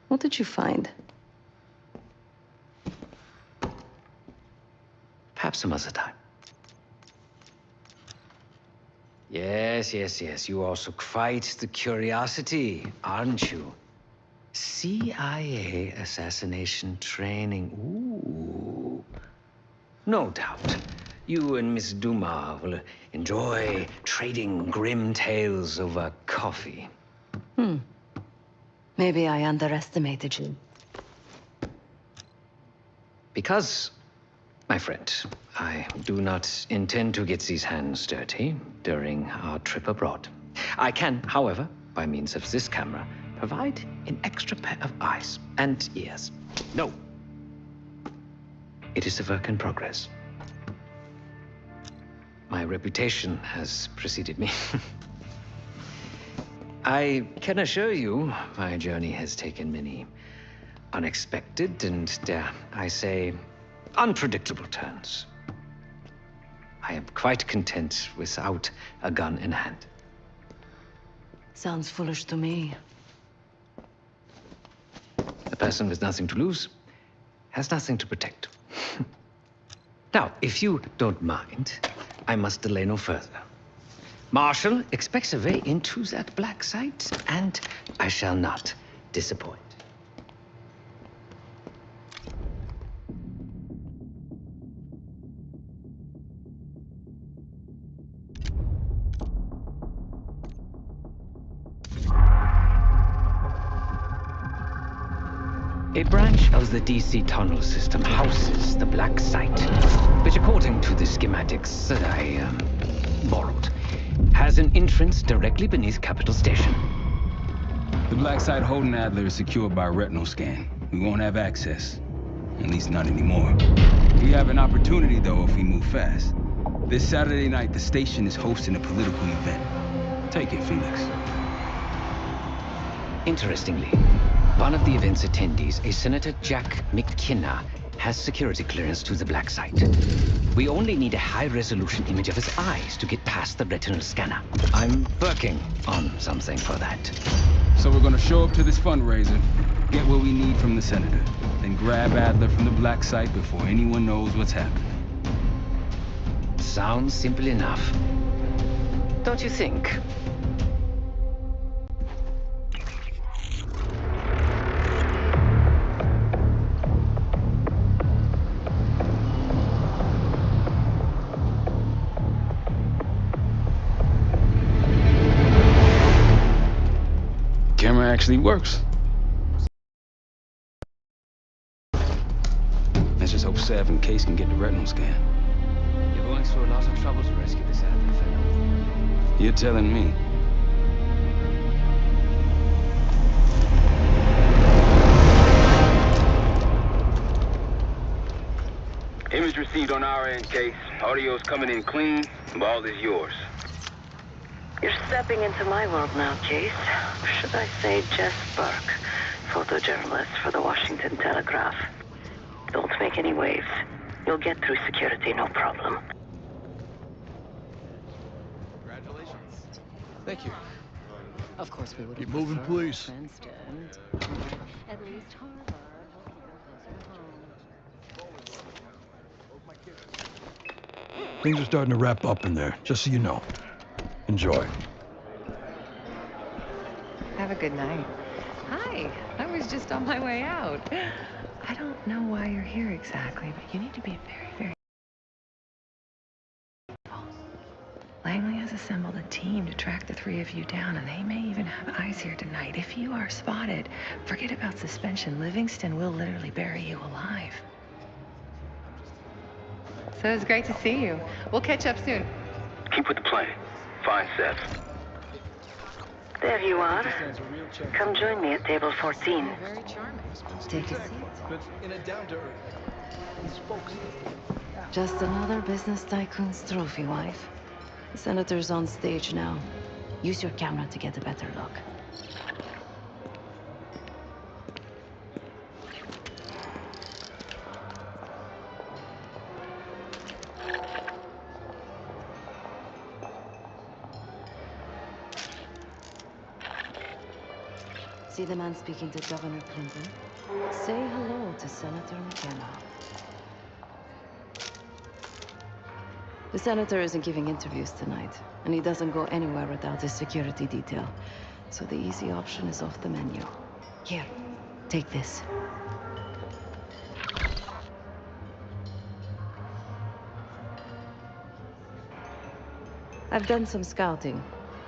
What did you find? Perhaps some other time. Yes, yes, yes. You also quite the curiosity, aren't you? CIA assassination training. Ooh. No doubt. You and Miss Dumas will enjoy trading grim tales over coffee. Maybe I underestimated you. Because, my friend, I do not intend to get these hands dirty during our trip abroad. I can, however, by means of this camera, provide an extra pair of eyes and ears. No. It is a work in progress. My reputation has preceded me. I can assure you, my journey has taken many unexpected and, dare I say, unpredictable turns. I am quite content without a gun in hand. Sounds foolish to me. A person with nothing to lose has nothing to protect. Now, if you don't mind, I must delay no further. Marshall expects a way into that black site, and I shall not disappoint. A branch of the DC tunnel system houses the black site, which, according to the schematics that I borrowed, has an entrance directly beneath Capital Station. The black site holding Adler is secured by a retinal scan. We won't have access. At least not anymore. We have an opportunity, though, if we move fast. This Saturday night, the station is hosting a political event. Take it, Felix. Interestingly, one of the event's attendees, a Senator Jack McKenna, has security clearance to the black site. We only need a high-resolution image of his eyes to get past the retinal scanner. I'm working on something for that. So we're gonna show up to this fundraiser, get what we need from the senator, then grab Adler from the black site before anyone knows what's happening. Sounds simple enough. Don't you think? Camera actually works. Let's just hope Sav and Case can get the retinal scan. You're going through a lot of trouble to rescue this Adler fellow. You're telling me. Image received on our end, Case. Audio's coming in clean. Ball is yours. You're stepping into my world now, Case. Or should I say Jess Burke, photojournalist for the Washington Telegraph. Don't make any waves. You'll get through security, no problem. Congratulations. Thank you. Of course we would. Keep moving, please. At least Harvard will keep them closer to home. Things are starting to wrap up in there, just so you know. Enjoy. Have a good night. Hi, I was just on my way out. I don't know why you're here exactly, but you need to be very, very careful. Langley has assembled a team to track the three of you down, and they may even have eyes here tonight. If you are spotted, forget about suspension. Livingston will literally bury you alive. So it's great to see you. We'll catch up soon. Keep with the plan. Find Seth. There you are. Come join me at table 14. Very charming. Take a seat. But in a down-to-earth. He's focused. Just another business tycoon's trophy wife. The senator's on stage now. Use your camera to get a better look. See the man speaking to Governor Clinton? Say hello to Senator McKenna. The senator isn't giving interviews tonight, and he doesn't go anywhere without his security detail. So the easy option is off the menu. Here, take this. I've done some scouting.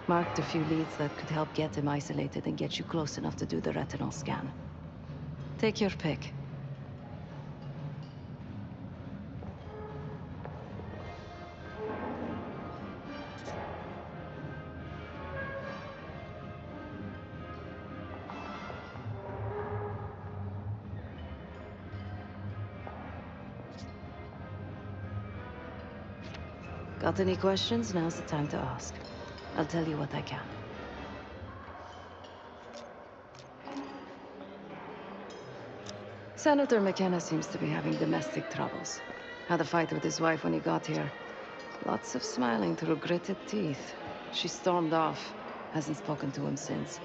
Marked a few leads that could help get him isolated and get you close enough to do the retinal scan. Take your pick. Got any questions? Now's the time to ask. I'll tell you what I can. Senator McKenna seems to be having domestic troubles. Had a fight with his wife when he got here. Lots of smiling through gritted teeth. She stormed off. Hasn't spoken to him since.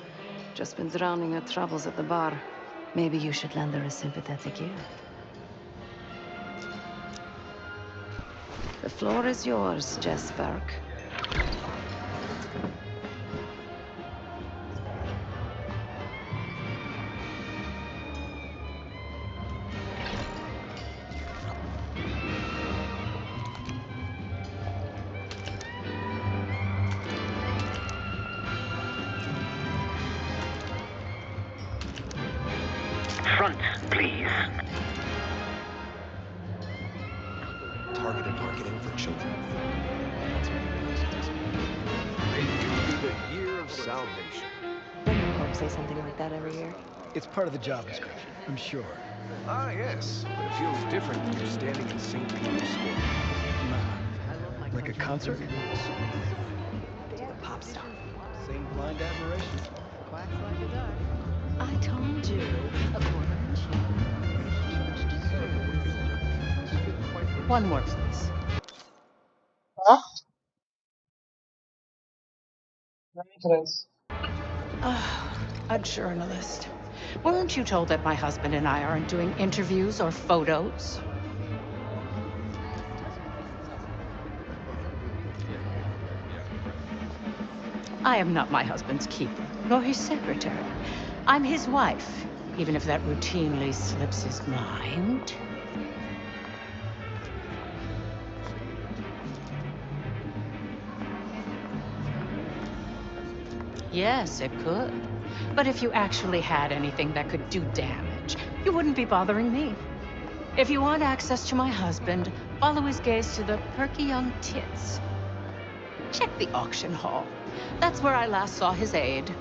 Just been drowning her troubles at the bar. Maybe you should lend her a sympathetic ear. The floor is yours, Jess Burke. Front, please. Targeted marketing for children. May you be the year of salvation. Doesn't the Corp say something like that every year? It's part of the job description, I'm sure. Ah, yes. But it feels different when you're standing in St. Peter's Square. Like a concert? A pop star. Same blind admiration. Quacks like a duck. I told you. A quarter inch. One more, please. Huh? Nice. A journalist. Weren't you told that my husband and I aren't doing interviews or photos? I am not my husband's keeper, nor his secretary. I'm his wife, even if that routinely slips his mind. Yes, it could. But if you actually had anything that could do damage, you wouldn't be bothering me. If you want access to my husband, follow his gaze to the perky young tits. Check the auction hall. That's where I last saw his aide.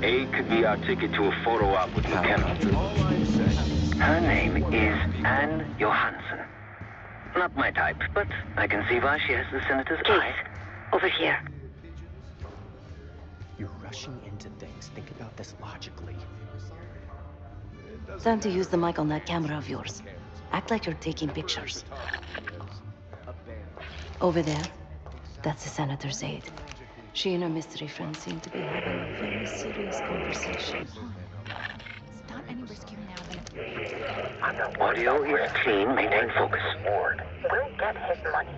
Aide could be our ticket to a photo op with McKenna. Her name is Anne Johansson. Not my type, but I can see why she has the senator's eye. Over here. You're rushing into things. Think about this logically. Time to use the mic on that camera of yours. Act like you're taking pictures. Over there, that's the senator's aide. She and her mystery friend seem to be having a very serious conversation. It's not any riskier now than Audio is clean, maintain focus. Ward will get his money.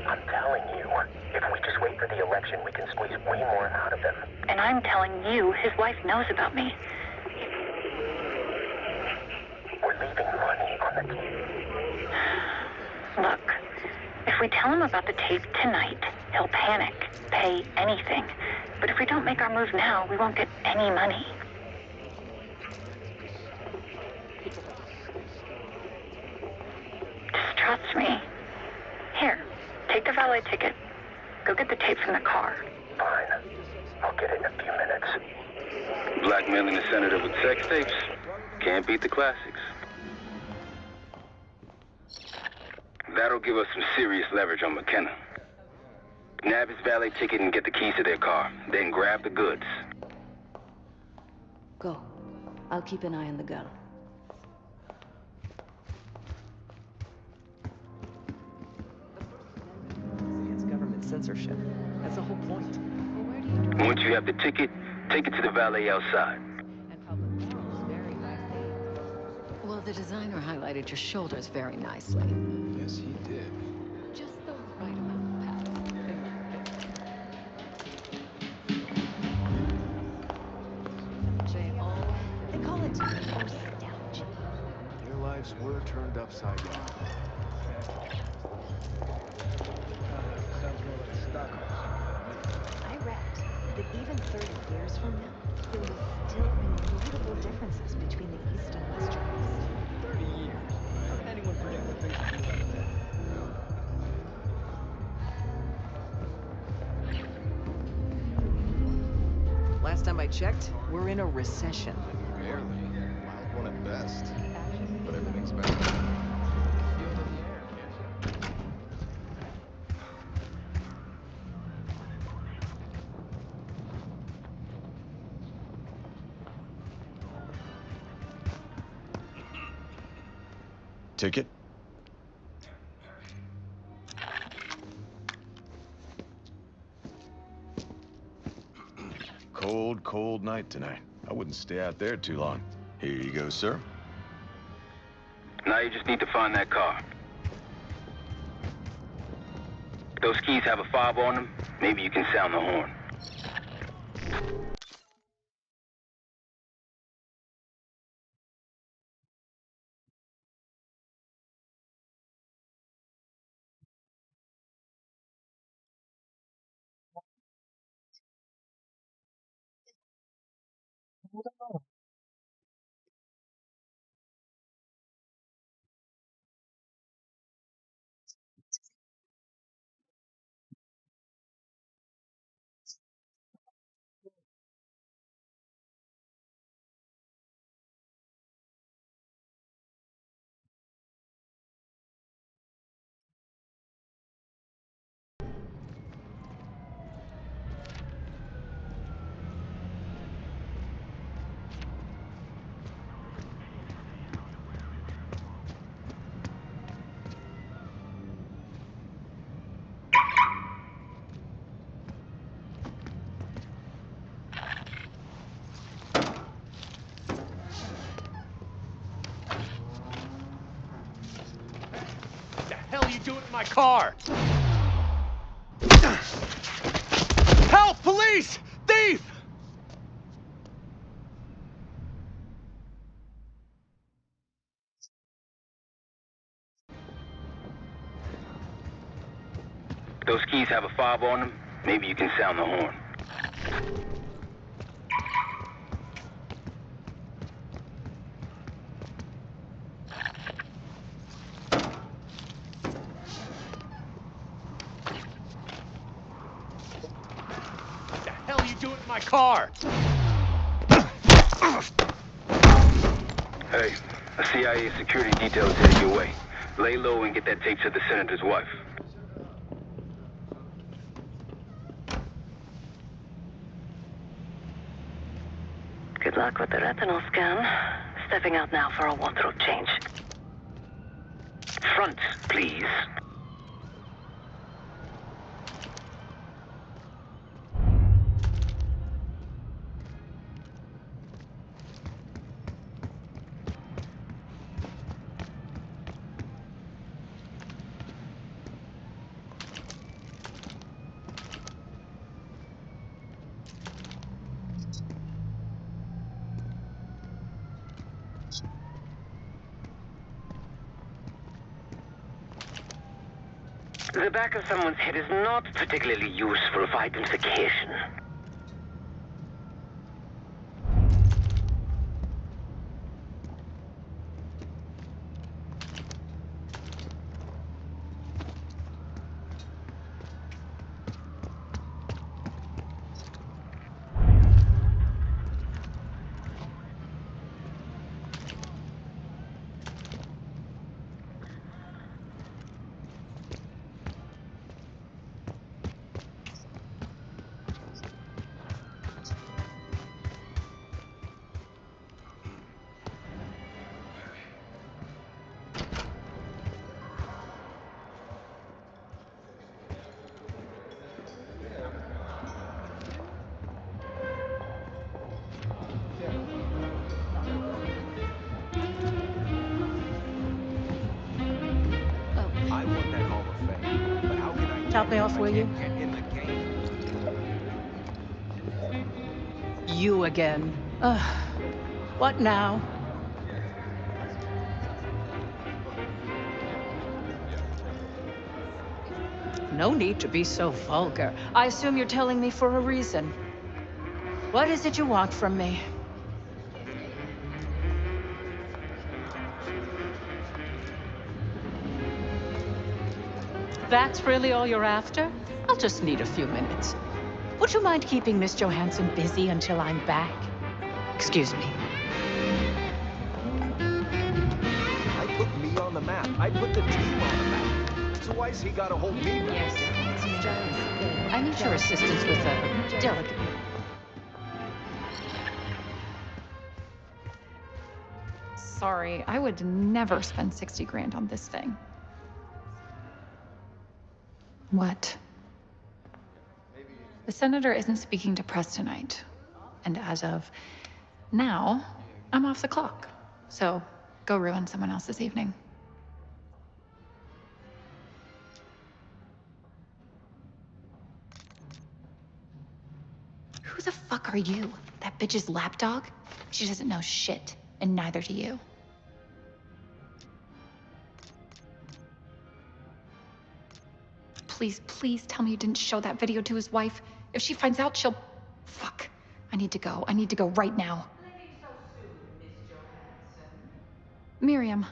I'm telling you, if we just wait for the election, we can squeeze way more out of him. And I'm telling you, his wife knows about me. We're leaving money on the table. Look, if we tell him about the tape tonight, he'll panic, pay anything. But if we don't make our move now, we won't get any money. Just trust me. Here, take the valet ticket. Go get the tape from the car. Fine. I'll get it in a few minutes. Blackmailing the senator with sex tapes? Can't beat the classics. That'll give us some serious leverage on McKenna. Nab his valet ticket and get the keys to their car. Then grab the goods. Go. I'll keep an eye on the girl. Against government censorship. That's the whole point. Once you have the ticket, take it to the valet outside. Well, the designer highlighted your shoulders very nicely. Yes, he did. Just the right amount of padding. They call it nostalgia. Their lives were turned upside down. I read that even 30 years from now, there will still be notable differences between the East and West tribes. 30 years. How can anyone predict what things will be like then? Last time I checked, we're in a recession. Barely. Mild one at best. But everything's better. Feel it in the air, can't you? Ticket? Cold, cold night tonight. I wouldn't stay out there too long. Here you go, sir. Now you just need to find that car. Those keys have a fob on them. Maybe you can sound the horn. The hell are you doing in my car? Help! Police! Thief! Those keys have a fob on them. Maybe you can sound the horn. are you doing in my car? Hey, a CIA security detail is heading your way. Lay low and get that tape to the senator's wife. Good luck with the retinal scan. Stepping out now for a wardrobe change. Front, please. The back of someone's head is not particularly useful for identification. I want that Hall of Fame, but how can I Top me off, will you? get in the game? You again. What now? No need to be so vulgar. I assume you're telling me for a reason. What is it you want from me? That's really all you're after? I'll just need a few minutes. Would you mind keeping Miss Johansson busy until I'm back? Excuse me. I put me on the map. I put the team on the map. So why's he gotta hold me back? Yes, I need your assistance with a delicate... Sorry, I would never spend 60 grand on this thing. What? The senator isn't speaking to press tonight. And as of now, I'm off the clock. So go ruin someone else's evening. Who the fuck are you? That bitch's lapdog? She doesn't know shit, and neither do you. Please, please tell me you didn't show that video to his wife. If she finds out, she'll... Fuck. I need to go. I need to go right now. Miriam,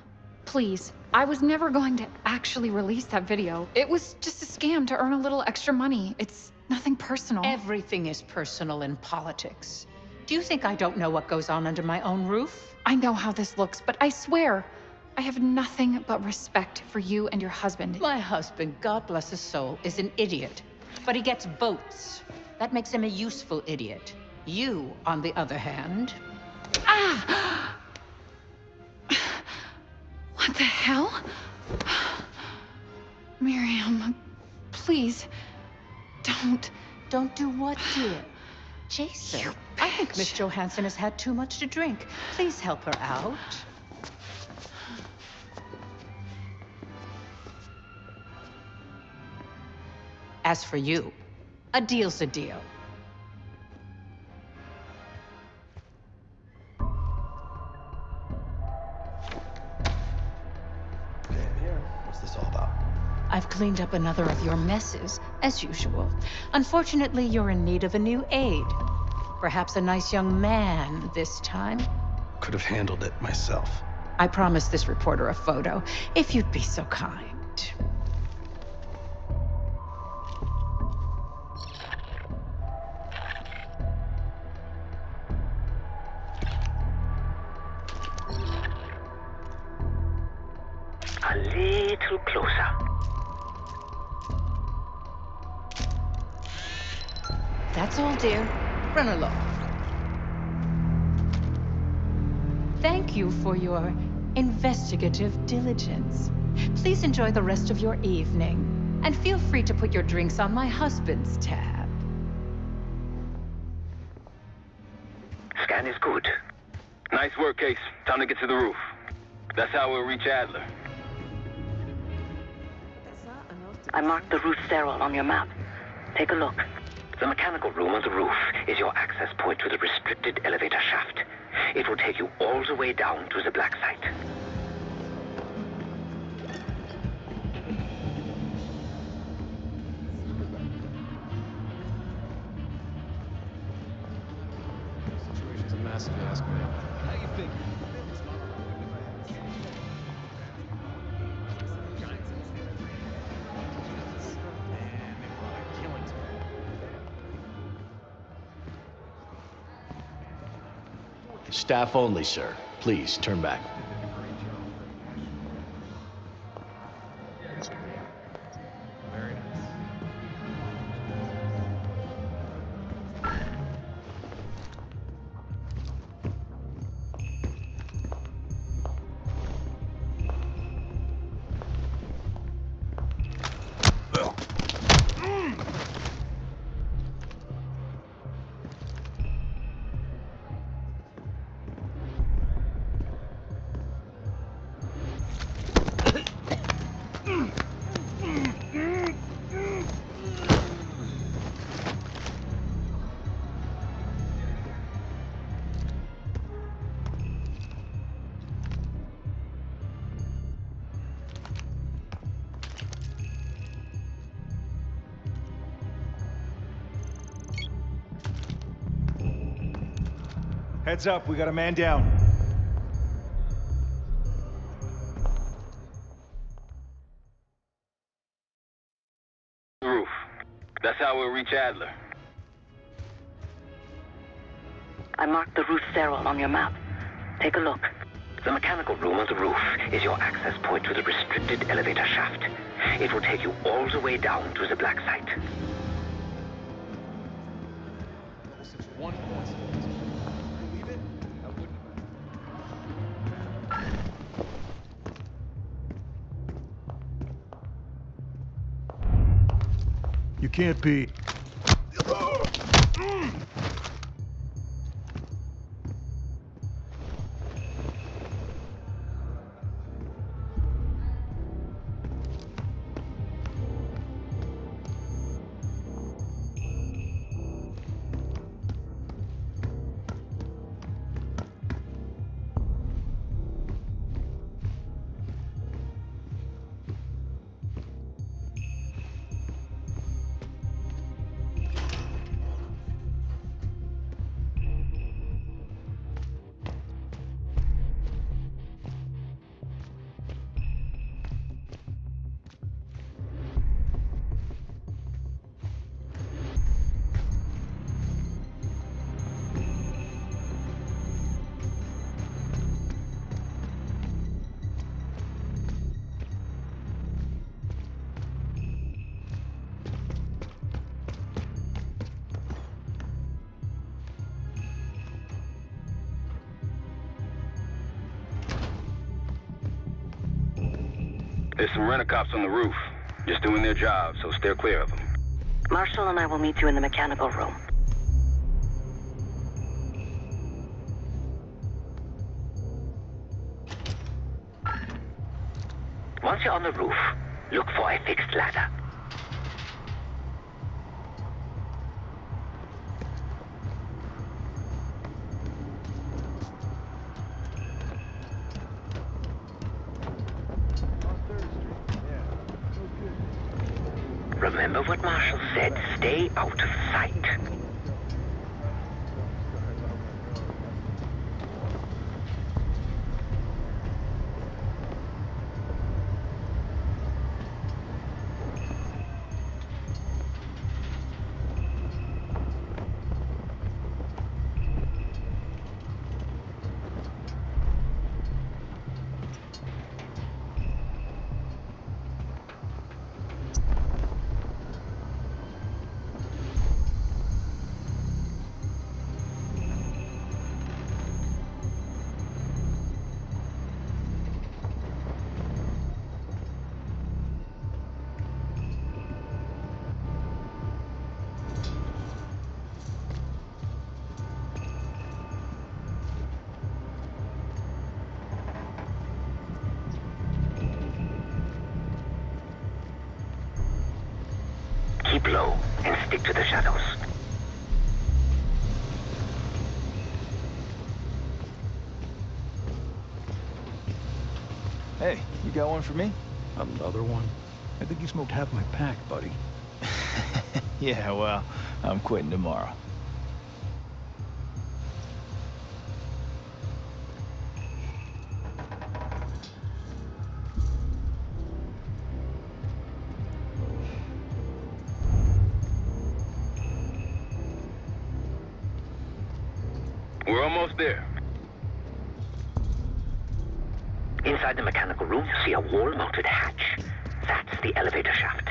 please. I was never going to actually release that video. It was just a scam to earn a little extra money. It's nothing personal. Everything is personal in politics. Do you think I don't know what goes on under my own roof? I know how this looks, but I swear, I have nothing but respect for you and your husband. My husband, God bless his soul, is an idiot. But he gets votes. That makes him a useful idiot. You, on the other hand... Ah! What the hell? Miriam, please, don't. Don't do what, dear? Jason, I think Miss Johansson has had too much to drink. Please help her out. As for you, a deal's a deal. What's this all about? I've cleaned up another of your messes, as usual. Unfortunately, you're in need of a new aide. Perhaps a nice young man this time. Could have handled it myself. I promised this reporter a photo, if you'd be so kind. A little closer. That's all, dear. Run along. Thank you for your investigative diligence. Please enjoy the rest of your evening, and feel free to put your drinks on my husband's tab. Scan is good. Nice work, Case. Time to get to the roof. That's how we'll reach Adler. I marked the roof stairwell on your map. Take a look. The mechanical room on the roof is your access point to the restricted elevator shaft. It will take you all the way down to the black site. Situation's a mess if you ask me. How you figure? Staff only, sir. Please, turn back. Very nice. Heads up, we got a man down. Roof. That's how we'll reach Adler. I marked the roof stairwell on your map. Take a look. The mechanical room on the roof is your access point to the restricted elevator shaft. It will take you all the way down to the black site. Such one coincidence. Believe it? I wouldn't. You can't be... There's some rent-a-cops on the roof. Just doing their job, so steer clear of them. Marshall and I will meet you in the mechanical room. Once you're on the roof, look for a fixed ladder. Remember what Marshall said, stay out of sight. keep low and stick to the shadows. Hey, you got one for me? Another one? I think you smoked half my pack, buddy. Yeah, well, I'm quitting tomorrow. We're almost there. Inside the mechanical room, you see a wall-mounted hatch. That's the elevator shaft.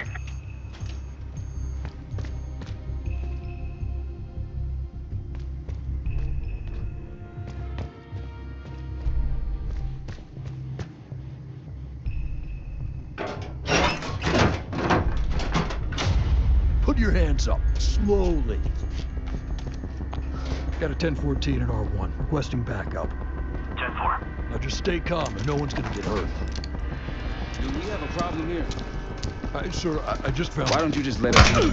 Put your hands up, slowly. Got a 1014 and R1, requesting backup. 10-4. Now just stay calm, or no one's gonna get hurt. Do we have a problem here? Sir, I just found... Why don't you just let us know?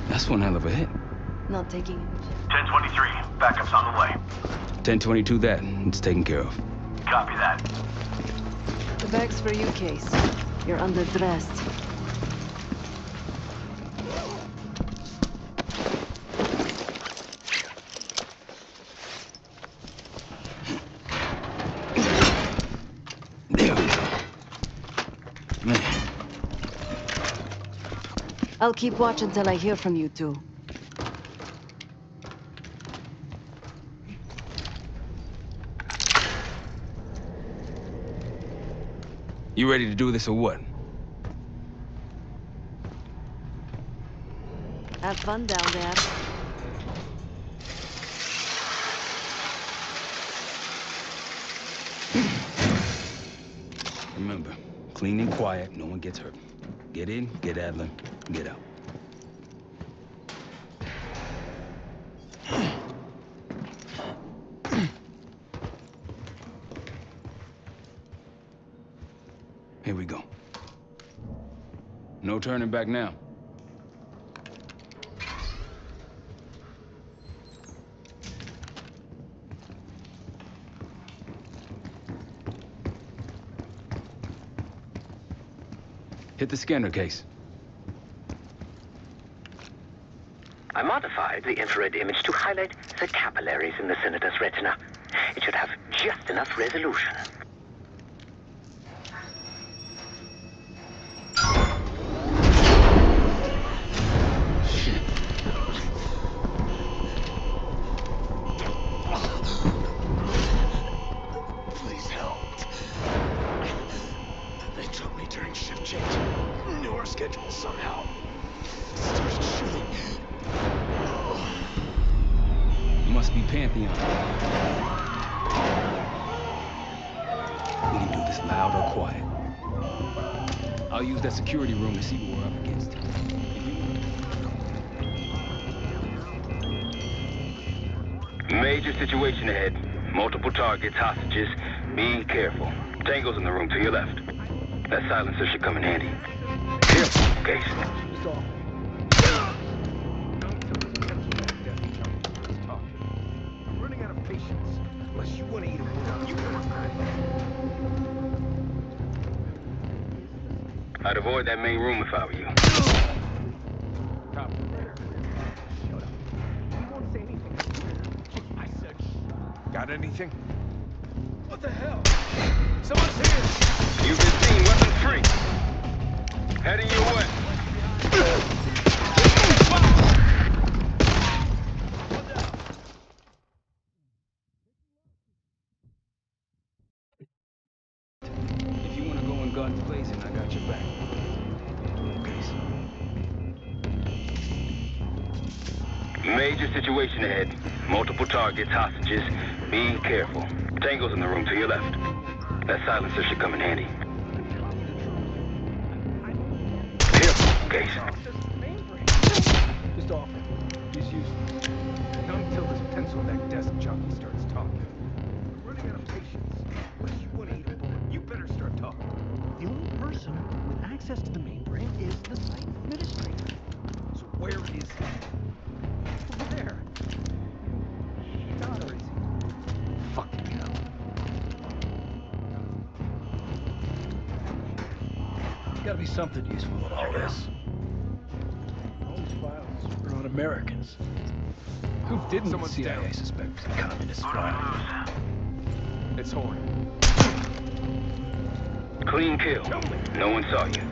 That's one hell of a hit. Not taking it. 1023. Backup's on the way. 1022 that. It's taken care of. Copy that. The bag's for you, Case. You're underdressed. There we go. Man. I'll keep watch until I hear from you two. You ready to do this or what? Have fun down there. Remember, clean and quiet, no one gets hurt. Get in, get Adler, get out. Here we go. No turning back now. Hit the scanner, Case. I modified the infrared image to highlight the capillaries in the senator's retina. It should have just enough resolution. Please help. They took me during shift change. Knew our schedule somehow. Started shooting. Must be Pantheon. We can do this loud or quiet. I'll use that security room to see what we're up against. Major situation ahead. Multiple targets, hostages. Be careful. Tango's in the room to your left. That silencer should come in handy. Careful, Case. I'm running out of patience. Unless you want to eat a bullet, you can. I'd avoid that main room if I were you. Got anything? What the hell? Someone's here! You've been seen weapons free. Heading your way. If you want to go in guns blazing, I got your back. Major situation ahead. Multiple targets, hostages. Be careful. Tango's in the room to your left. That silencer should come in handy. Careful, Case. Just off. He's useless. Not until this pencil-neck desk jockey starts talking. I'm running out of patience. Unless you want to eat a bullet, you better start talking. The only person with access to the mainframe is the site administrator. Where is he? Where? Not or is he? Fucking hell. There's gotta be something useful in all this. All these files are on Americans. Who didn't the CIA suspect was a communist spy? It's Horn. Clean kill. No one saw you.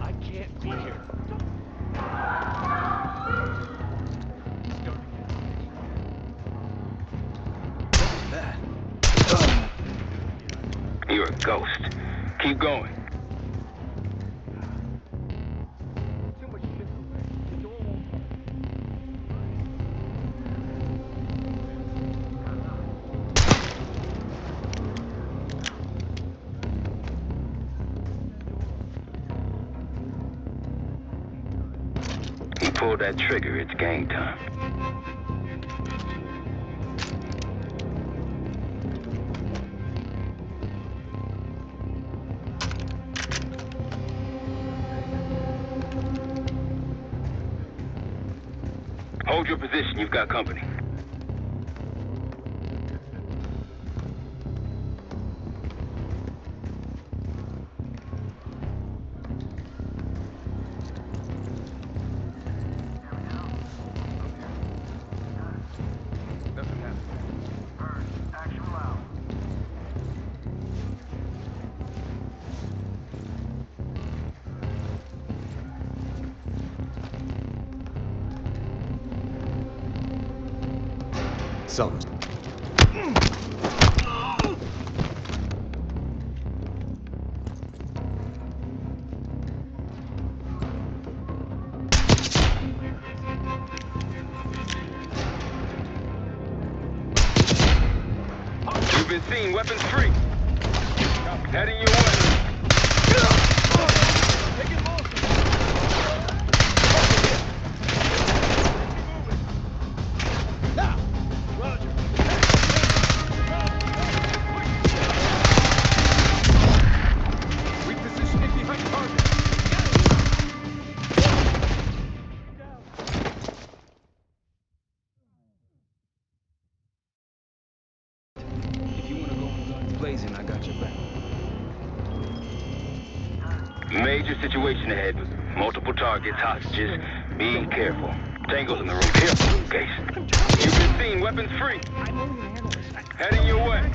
I can't be here. You're a ghost. Keep going. You pull that trigger, it's game time. Hold your position, you've got company. Nothing happened. Action loud. Something. You've been seen, weapons free. Heading your way. Repositioning behind target. If you want to go in guns blazing, I got your back. Major situation ahead. Multiple targets, hostages. Be careful. Tango's in the room. Careful, case. You've been seen, weapons free. Heading your way.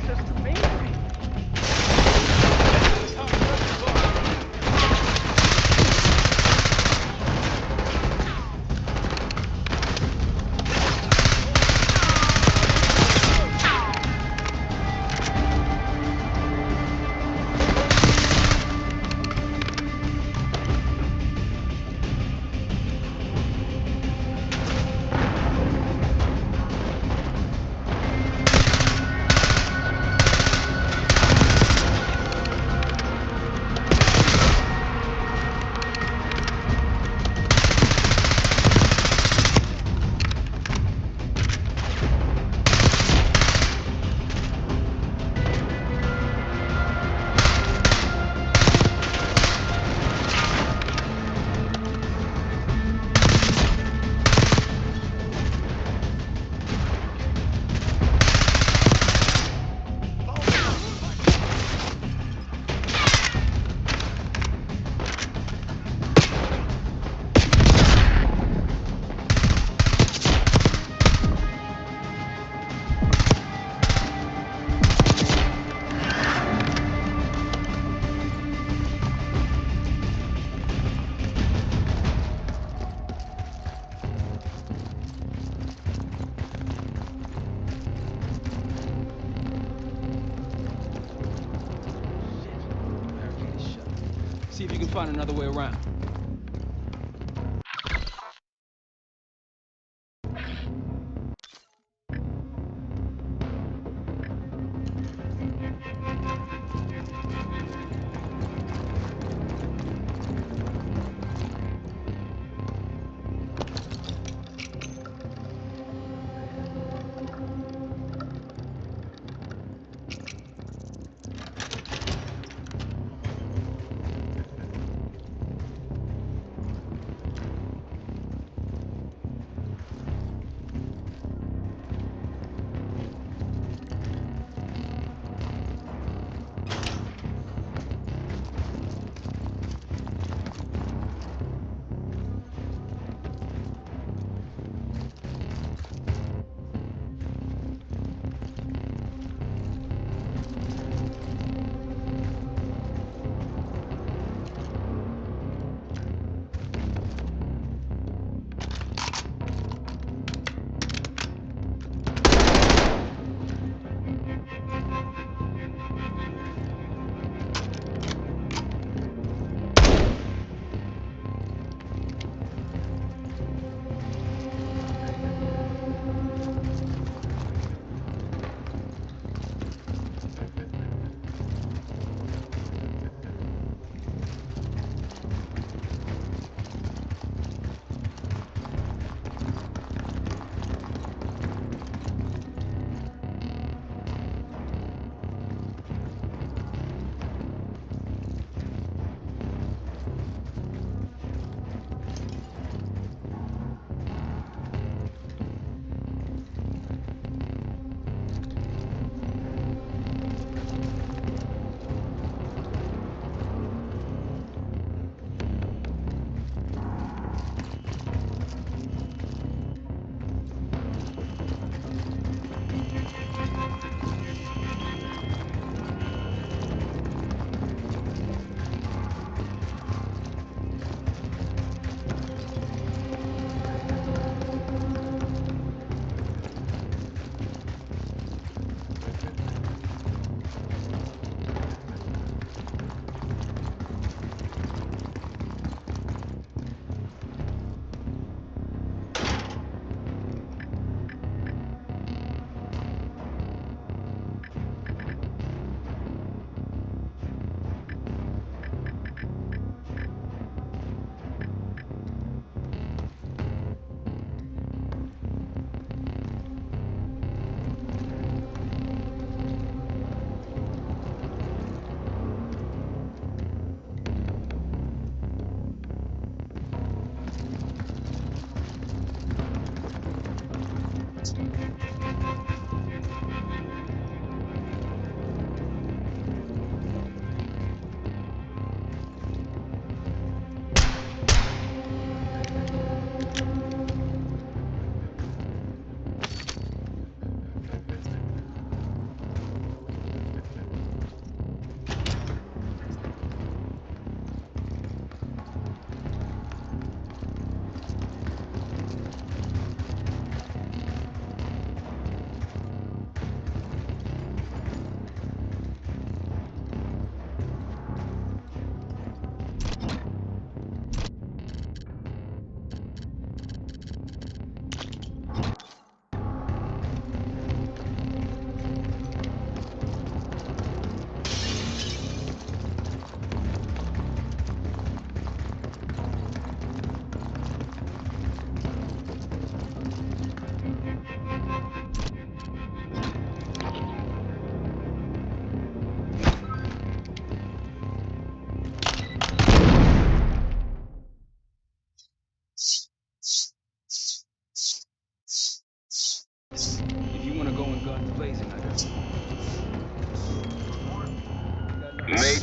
See if you can find another way around.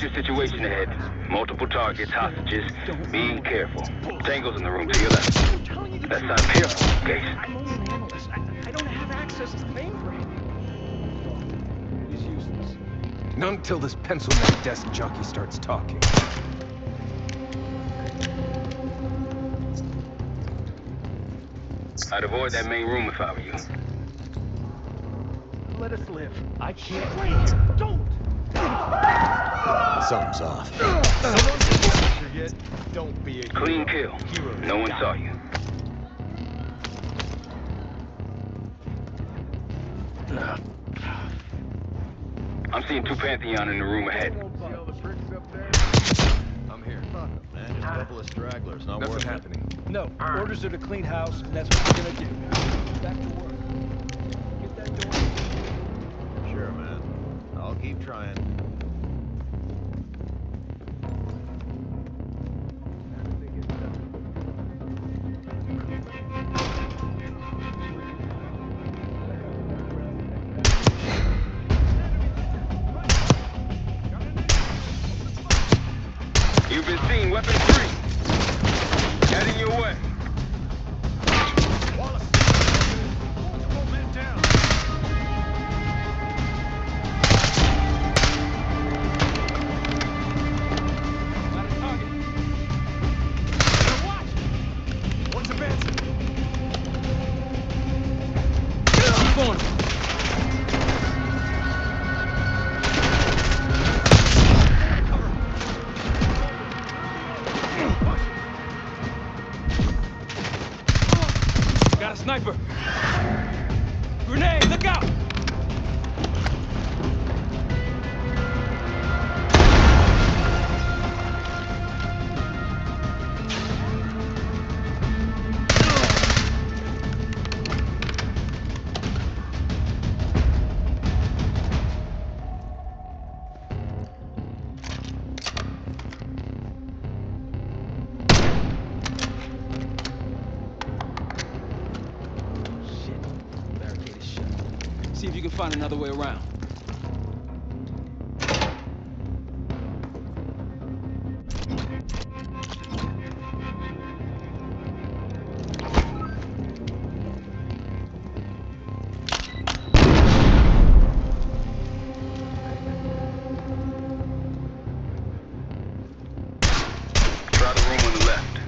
Major situation ahead. Multiple targets, hostages. Be careful. Tango's in the room to your left. That's not a careful case. I'm only an analyst. I don't have access to the mainframe. He's useless. Not until this pencil neck desk jockey starts talking. I'd avoid that main room if I were you. Let us live. I can't wait here. Don't! Something's off. Don't be a Clean kill. No one saw you. I'm seeing two Pantheon in the room ahead. See all the bricks up there? I'm here. Man, just a couple of stragglers. Not Nothing worth it. happening. No, orders are to clean house, and that's what we're gonna do. Back to work. Get that door. Sure, man. I'll keep trying. You've been seen, weapon 3. Heading your way. One's advancing. Keep on. Got a sniper. Grenade, look out! Barricade is shut. See if you can find another way around. Try the room on the left.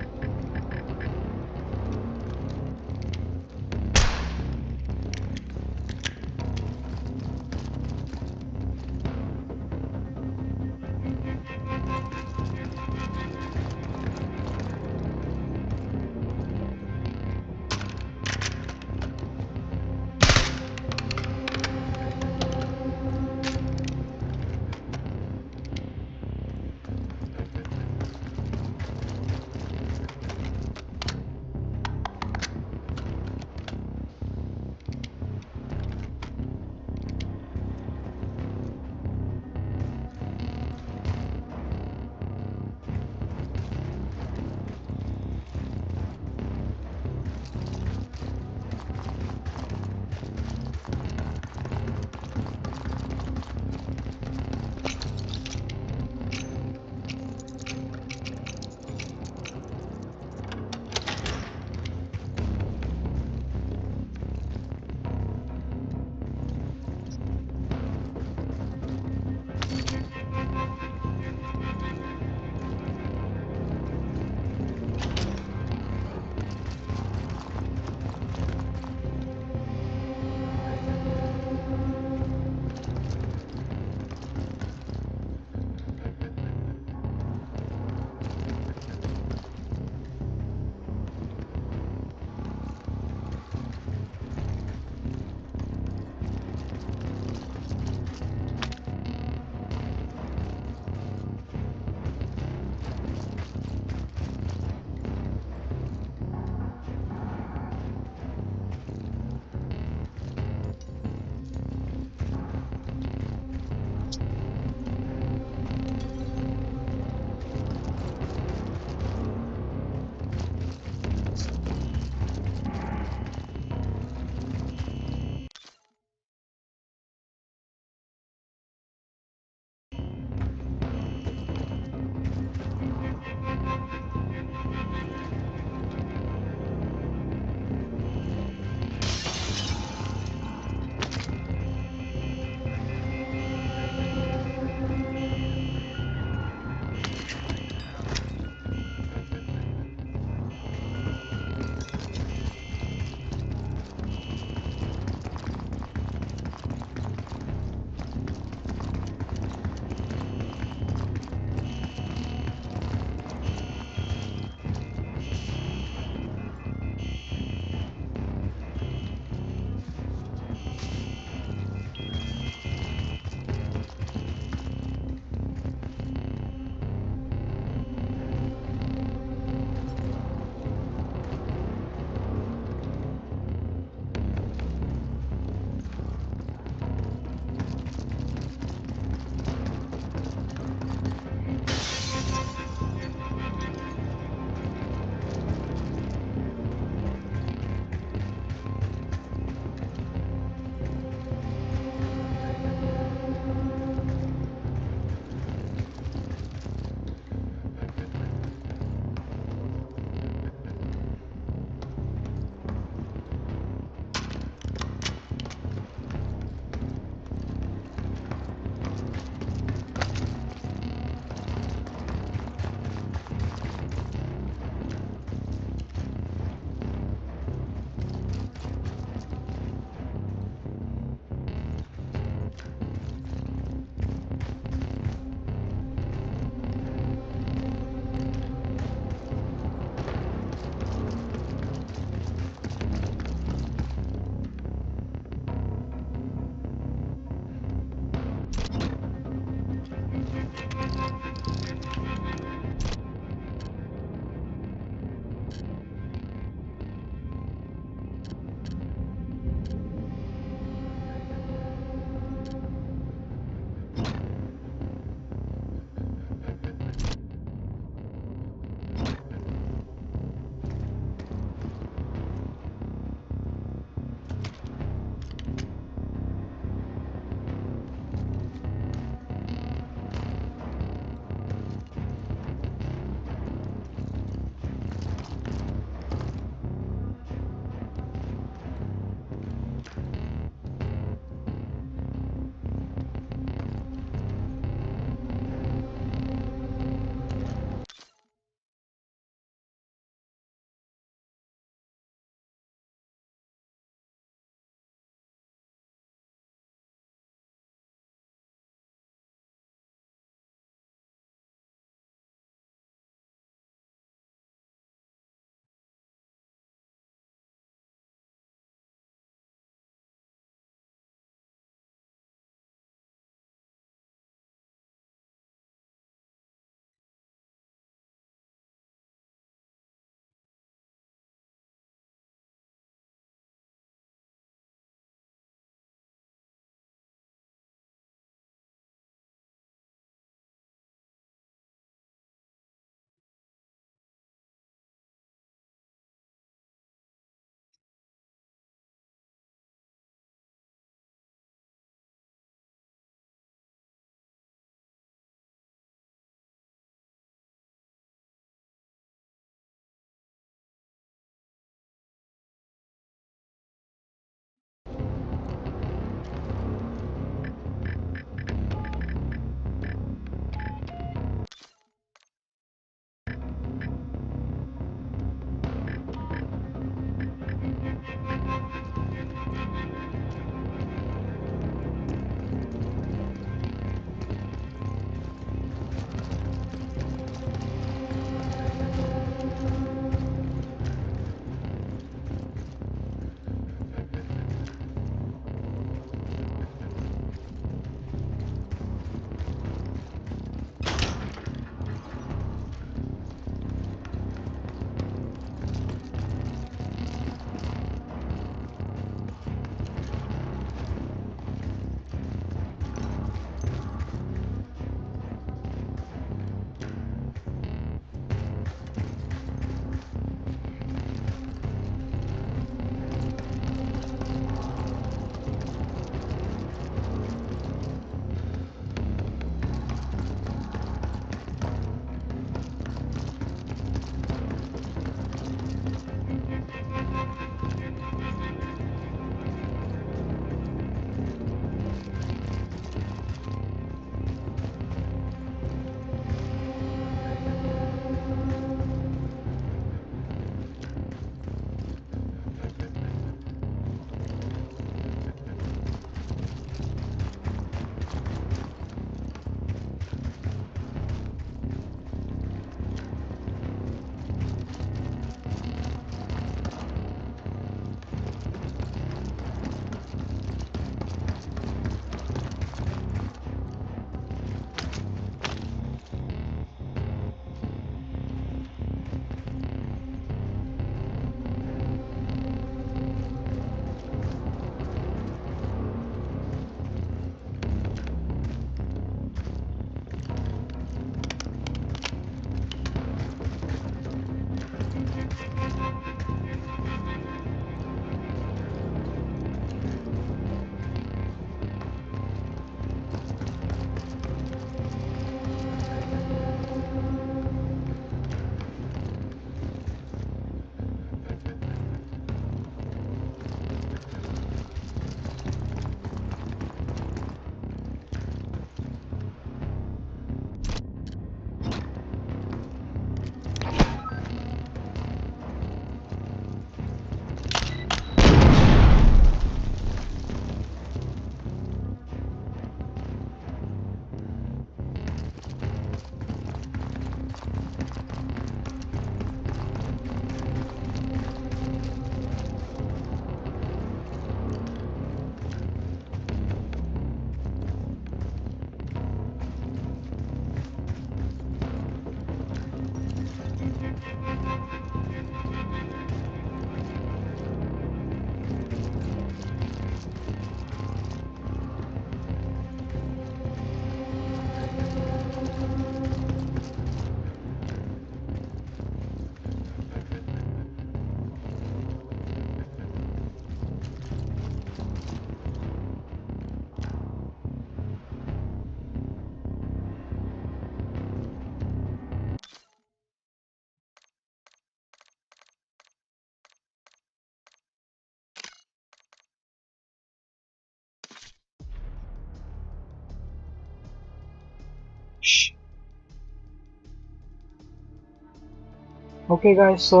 Okay guys, so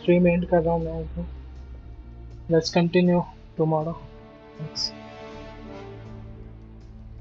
stream end कर रहा हूँ मैं. Let's continue tomorrow. Thanks.